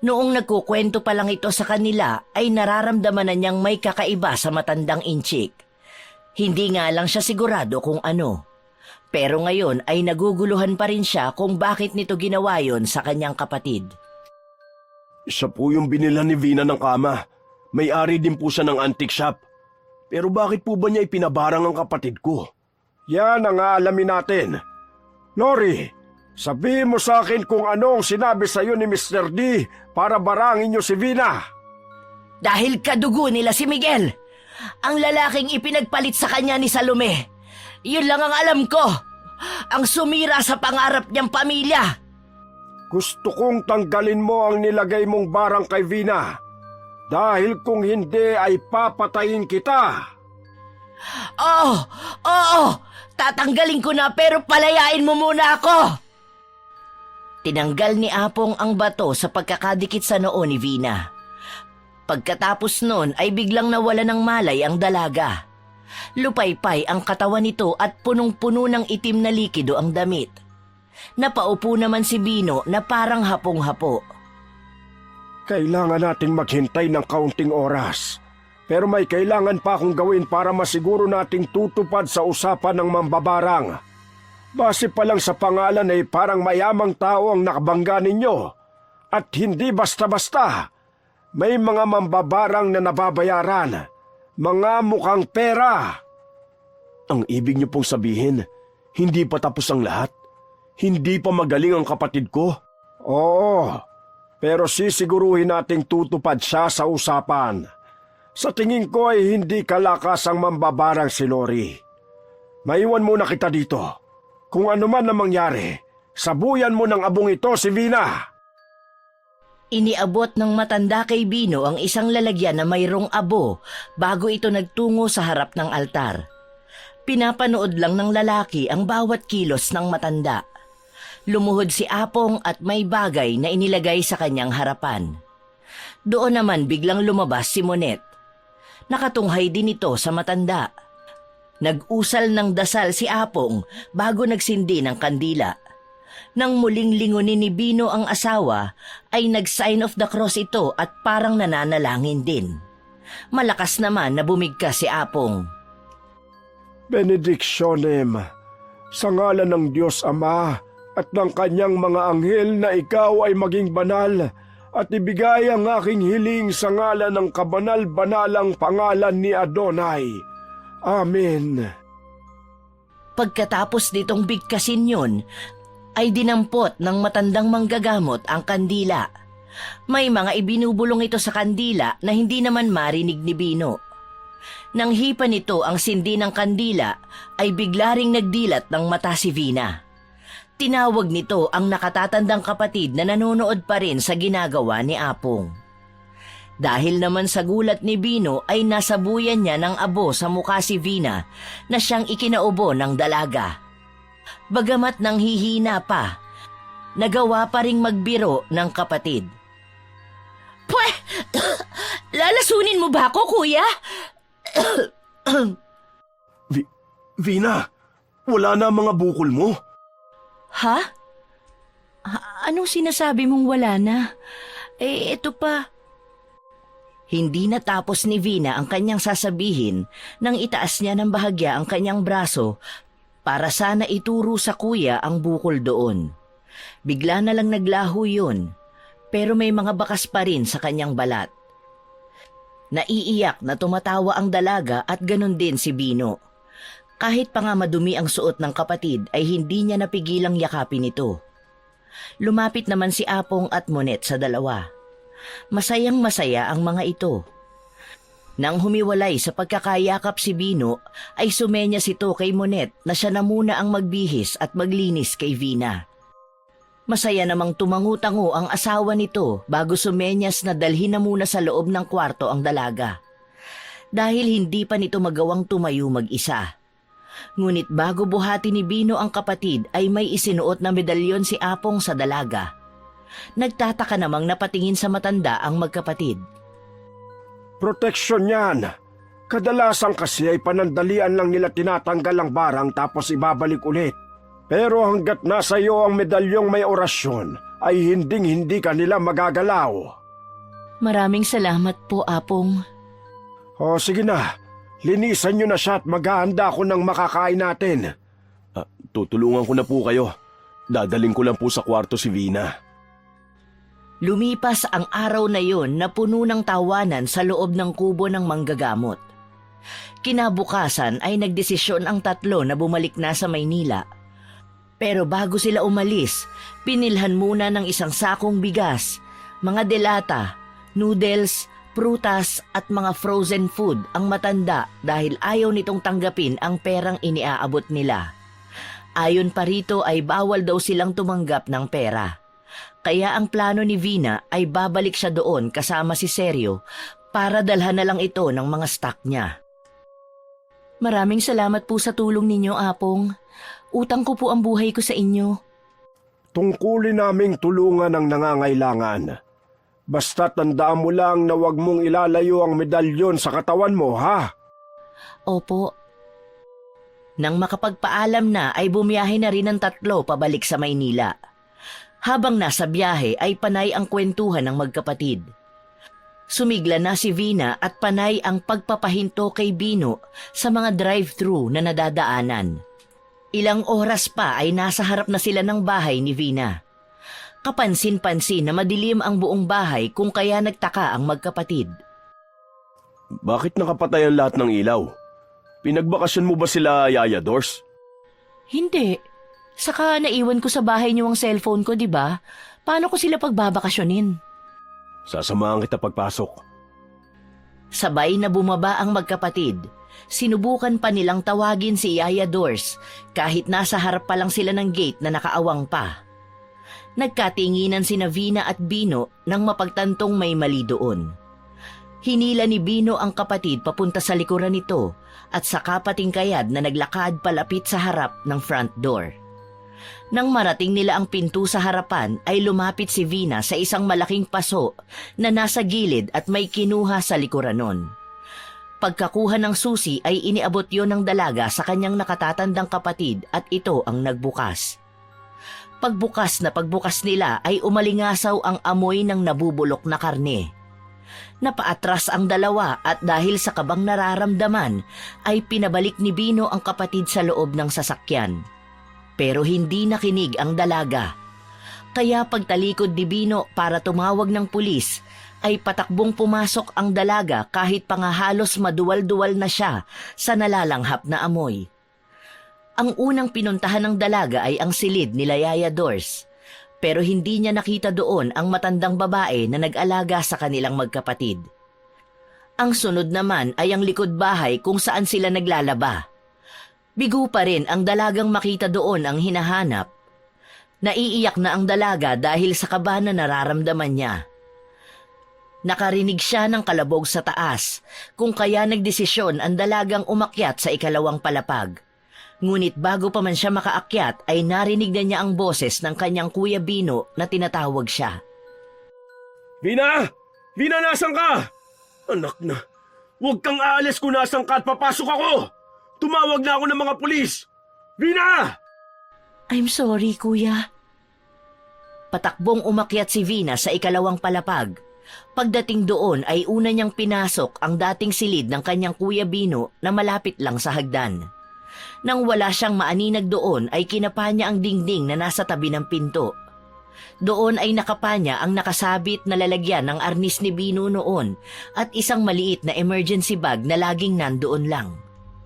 Noong nagkukwento pa lang ito sa kanila ay nararamdaman na niyang may kakaiba sa matandang inchik. Hindi nga lang siya sigurado kung ano. Pero ngayon ay naguguluhan pa rin siya kung bakit nito ginawa yon sa kanyang kapatid. Siya po yung binila ni Vina ng kama. May-ari din po siya ng antique shop. Pero bakit po ba niya ipinabarang ang kapatid ko? Yan ang aalamin natin. Lori, sabihin mo sa akin kung ano ang sinabi sa iyo ni Mr. D para barangin niyo si Vina. Dahil kadugo nila si Miguel. Ang lalaking ipinagpalit sa kanya ni Salome. Yun lang ang alam ko. Ang sumira sa pangarap niyang pamilya. Gusto kong tanggalin mo ang nilagay mong barang kay Vina. Dahil kung hindi ay papatayin kita. Oo. Tatanggalin ko na pero palayain mo muna ako. Tinanggal ni Apong ang bato sa pagkakadikit sa noo ni Vina. Pagkatapos nun ay biglang nawala ng malay ang dalaga. Lupaypay ang katawan nito at punong-puno ng itim na likido ang damit. Napaupo naman si Bino na parang hapong-hapo. Kailangan nating maghintay ng kaunting oras. Pero may kailangan pa akong gawin para masiguro nating tutupad sa usapan ng mambabarang. Base pa lang sa pangalan ay parang mayamang tao ang nakabangga ninyo. At hindi basta-basta. May mga mambabarang na nababayaran. Mga mukhang pera. Ang ibig niyo pong sabihin, hindi pa tapos ang lahat? Hindi pa magaling ang kapatid ko? Oo, pero sisiguruhin nating tutupad siya sa usapan. Sa tingin ko ay hindi kalakas ang mambabarang si Lori. Maiwan muna kita dito. Kung ano man ang mangyari, sabuyan mo ng abong ito si Vina. Iniabot ng matanda kay Bino ang isang lalagyan na mayroong abo bago ito nagtungo sa harap ng altar. Pinapanood lang ng lalaki ang bawat kilos ng matanda. Lumuhod si Apong at may bagay na inilagay sa kanyang harapan. Doon naman biglang lumabas si Monet. Nakatunghay din ito sa matanda. Nag-usal ng dasal si Apong bago nagsindi ng kandila. Nang muling lingunin ni Bino ang asawa, ay nag-sign of the cross ito at parang nananalangin din. Malakas naman na bumigkas si Apong. Benedictionem, sa ngalan ng Diyos Ama at ng kanyang mga anghel na ikaw ay maging banal at ibigay ang aking hiling sa ngalan ng kabanal-banalang pangalan ni Adonai. Amen. Pagkatapos nitong bigkasin yun, ay dinampot ng matandang manggagamot ang kandila. May mga ibinubulong ito sa kandila na hindi naman marinig ni Bino. Nang hipa nito ang sindi ng kandila, ay bigla ring nagdilat ng mata si Vina. Tinawag nito ang nakatatandang kapatid na nanonood pa rin sa ginagawa ni Apong. Dahil naman sa gulat ni Bino ay nasabuyan niya ng abo sa mukha si Vina na siyang ikinaubo ng dalaga. Bagamat nang hihina pa, nagawa pa ring magbiro ng kapatid. Pwe! Lalasunin mo ba ako, kuya? Vina, wala na ang mga bukol mo. Ha? Anong sinasabi mong wala na? Ito pa. Hindi natapos ni Vina ang kanyang sasabihin nang itaas niya ng bahagya ang kanyang braso para sana ituro sa kuya ang bukol doon. Bigla na lang naglaho yun, pero may mga bakas pa rin sa kanyang balat. Naiiyak na tumatawa ang dalaga at ganun din si Bino. Kahit pa nga madumi ang suot ng kapatid ay hindi niya napigilang yakapin ito. Lumapit naman si Apong at Monet sa dalawa. Masayang masaya ang mga ito. Nang humiwalay sa pagkakayakap si Bino, ay sumenyas ito kay Monet na siya na muna ang magbihis at maglinis kay Vina. Masaya namang tumangu-tango ang asawa nito bago sumenyas na dalhin na muna sa loob ng kwarto ang dalaga. Dahil hindi pa nito magawang tumayo mag-isa. Ngunit bago buhati ni Bino ang kapatid ay may isinuot na medalyon si Apong sa dalaga. Nagtataka namang napatingin sa matanda ang magkapatid. Proteksyon yan. Kadalasan kasi ay panandalian lang nila tinatanggal ang barang tapos ibabalik ulit. Pero hanggat nasa iyo ang medalyong may orasyon, ay hinding-hindi ka nila magagalaw. Maraming salamat po, Apong. O sige na, linisan nyo na siya at maghahanda ako ng makakain natin. Tutulungan ko na po kayo. Dadaling ko lang po sa kwarto si Vina. Lumipas ang araw na yon na puno ng tawanan sa loob ng kubo ng manggagamot. Kinabukasan ay nagdesisyon ang tatlo na bumalik na sa Maynila. Pero bago sila umalis, pinilhan muna ng isang sakong bigas, mga delata, noodles, prutas at mga frozen food ang matanda dahil ayaw nitong tanggapin ang perang iniaabot nila. Ayon pa rito ay bawal daw silang tumanggap ng pera. Kaya ang plano ni Vina ay babalik siya doon kasama si Sergio para dalhan na lang ito ng mga stock niya. Maraming salamat po sa tulong ninyo, Apong. Utang ko po ang buhay ko sa inyo. Tungkulin naming tulungan ang nangangailangan. Basta tandaan mo lang na huwag mong ilalayo ang medalyon sa katawan mo, ha? Opo. Nang makapagpaalam na ay bumiyahe na rin ang tatlo pabalik sa Maynila. Habang nasa biyahe ay panay ang kwentuhan ng magkapatid. Sumigla na si Vina at panay ang pagpapahinto kay Bino sa mga drive-thru na nadadaanan. Ilang oras pa ay nasa harap na sila ng bahay ni Vina. Kapansin-pansin na madilim ang buong bahay kung kaya nagtaka ang magkapatid. Bakit nakapatay ang lahat ng ilaw? Pinagbakasyon mo ba sila, Yaya Dors? Hindi. Saka naiwan ko sa bahay niyo ang cellphone ko, di ba? Paano ko sila pagbabakasyonin? Sasamahan kita pagpasok. Sabay na bumaba ang magkapatid. Sinubukan pa nilang tawagin si Yaya Dors kahit nasa harap pa lang sila ng gate na nakaawang pa. Nagkatinginan sina Vina at Bino nang mapagtantong may mali doon. Hinila ni Bino ang kapatid papunta sa likuran nito at saka patingkayad na naglakad palapit sa harap ng front door. Nang marating nila ang pinto sa harapan ay lumapit si Vina sa isang malaking paso na nasa gilid at may kinuha sa likuran nun. Pagkakuha ng susi ay iniabot yon ng dalaga sa kanyang nakatatandang kapatid at ito ang nagbukas. Pagbukas nila ay umalingasaw ang amoy ng nabubulok na karne. Napaatras ang dalawa at dahil sa kabang nararamdaman ay pinabalik ni Bino ang kapatid sa loob ng sasakyan. Pero hindi nakinig ang dalaga. Kaya pagtalikod ni Bino para tumawag ng pulis, ay patakbong pumasok ang dalaga kahit pa nga halos maduwal-duwal na siya sa nalalanghap na amoy. Ang unang pinuntahan ng dalaga ay ang silid ni Yaya Dors, pero hindi niya nakita doon ang matandang babae na nag-alaga sa kanilang magkapatid. Ang sunod naman ay ang likod bahay kung saan sila naglalaba. Bigo pa rin ang dalagang makita doon ang hinahanap. Naiiyak na ang dalaga dahil sa kaba na nararamdaman niya. Nakarinig siya ng kalabog sa taas, kung kaya nagdesisyon ang dalagang umakyat sa ikalawang palapag. Ngunit bago pa man siya makaakyat ay narinig na niya ang boses ng kanyang Kuya Bino na tinatawag siya. Vina! Vina, nasan ka? Anak na, huwag kang aalis kung nasan ka at papasok ako! Tumawag na ako ng mga pulis! Vina! I'm sorry, kuya. Patakbong umakyat si Vina sa ikalawang palapag. Pagdating doon ay una niyang pinasok ang dating silid ng kanyang kuya Bino na malapit lang sa hagdan. Nang wala siyang maaninag doon ay kinapa niya ang dingding na nasa tabi ng pinto. Doon ay nakapa niya ang nakasabit na lalagyan ng arnis ni Bino noon at isang maliit na emergency bag na laging nandoon lang.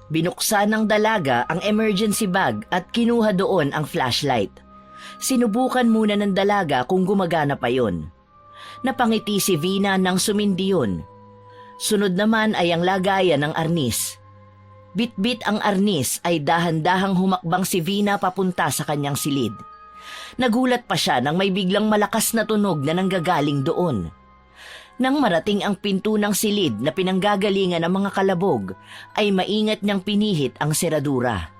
Binuksan ng dalaga ang emergency bag at kinuha doon ang flashlight. Sinubukan muna ng dalaga kung gumagana pa yon. Napangiti si Vina nang sumindi yun. Sunod naman ay ang lagayan ng arnis. Bit-bit ang arnis ay dahan-dahang humakbang si Vina papunta sa kanyang silid. Nagulat pa siya nang may biglang malakas na tunog na nanggagaling doon. Nang marating ang pinto ng silid na pinanggagalingan ng mga kalabog, ay maingat niyang pinihit ang seradura.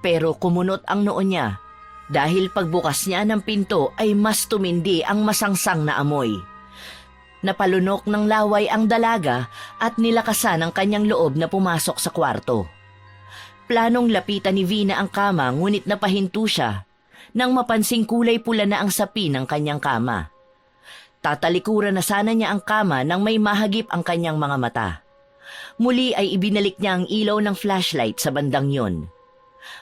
Pero kumunot ang noo niya dahil pagbukas niya ng pinto ay mas tumindi ang masangsang na amoy. Napalunok ng laway ang dalaga at nilakasan ang kanyang loob na pumasok sa kwarto. Planong lapitan ni Vina ang kama ngunit napahinto siya nang mapansing kulay pula na ang sapi ng kanyang kama. Tatalikuran na sana niya ang kama nang may mahagip ang kanyang mga mata. Muli ay ibinalik niya ang ilaw ng flashlight sa bandang yon.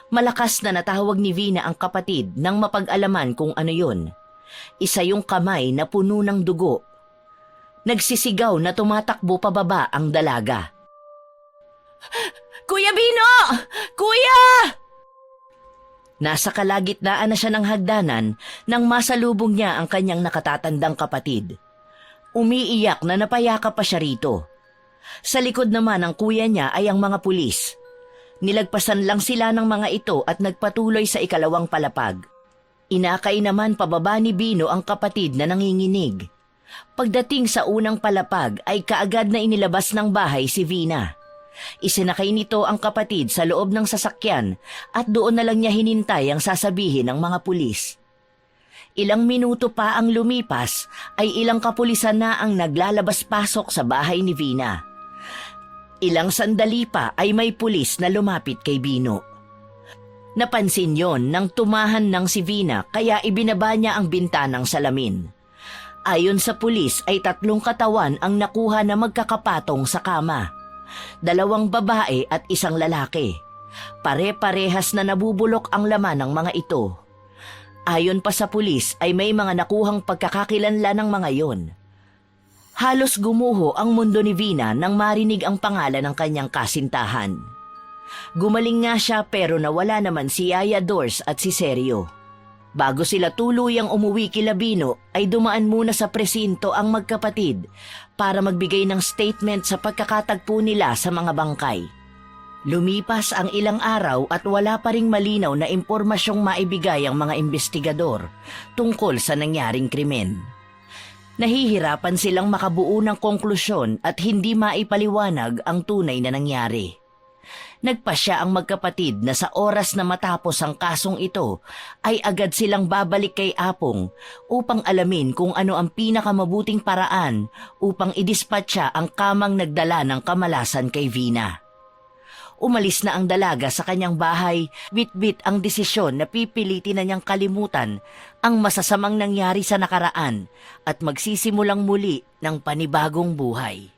Malakas na natawag ni Vina ang kapatid nang mapag-alaman kung ano yon. Isa yung kamay na puno ng dugo. Nagsisigaw na tumatakbo pababa ang dalaga. Kuya Bino! Kuya! Nasa kalagitnaan na siya ng hagdanan nang masalubong niya ang kanyang nakatatandang kapatid. Umiiyak na napayakap pa siya rito. Sa likod naman ng kuya niya ay ang mga pulis. Nilagpasan lang sila ng mga ito at nagpatuloy sa ikalawang palapag. Inakay naman pababa ni Bino ang kapatid na nanginginig. Pagdating sa unang palapag ay kaagad na inilabas ng bahay si Vina. Isinakay nito ang kapatid sa loob ng sasakyan at doon na lang niya hinintay ang sasabihin ng mga pulis. Ilang minuto pa ang lumipas ay ilang kapulisan na ang naglalabas-pasok sa bahay ni Vina. Ilang sandali pa ay may pulis na lumapit kay Bino. Napansin yon nang tumahan ng si Vina kaya ibinaba niya ang bintanang salamin. Ayon sa pulis ay 3 katawan ang nakuha na magkakapatong sa kama. 2 babae at 1 lalaki. Pare-parehas na nabubulok ang laman ng mga ito. Ayon pa sa pulis ay may mga nakuhang pagkakakilanlan ng mga yon. Halos gumuho ang mundo ni Vina nang marinig ang pangalan ng kanyang kasintahan. Gumaling nga siya pero nawala naman si Yaya Dors at si Sergio. Bago sila tuluyang umuwi kila Bino ay dumaan muna sa presinto ang magkapatid para magbigay ng statement sa pagkakatagpo nila sa mga bangkay. Lumipas ang ilang araw at wala pa ring malinaw na impormasyong maibigay ang mga investigador tungkol sa nangyaring krimen. Nahihirapan silang makabuo ng konklusyon at hindi maipaliwanag ang tunay na nangyari. Nagpasya ang magkapatid na sa oras na matapos ang kasong ito ay agad silang babalik kay Apong upang alamin kung ano ang pinakamabuting paraan upang idispatcha ang kamang nagdala ng kamalasan kay Vina. Umalis na ang dalaga sa kanyang bahay, bit-bit ang desisyon na pipilitin na niyang kalimutan ang masasamang nangyari sa nakaraan at magsisimulang muli ng panibagong buhay.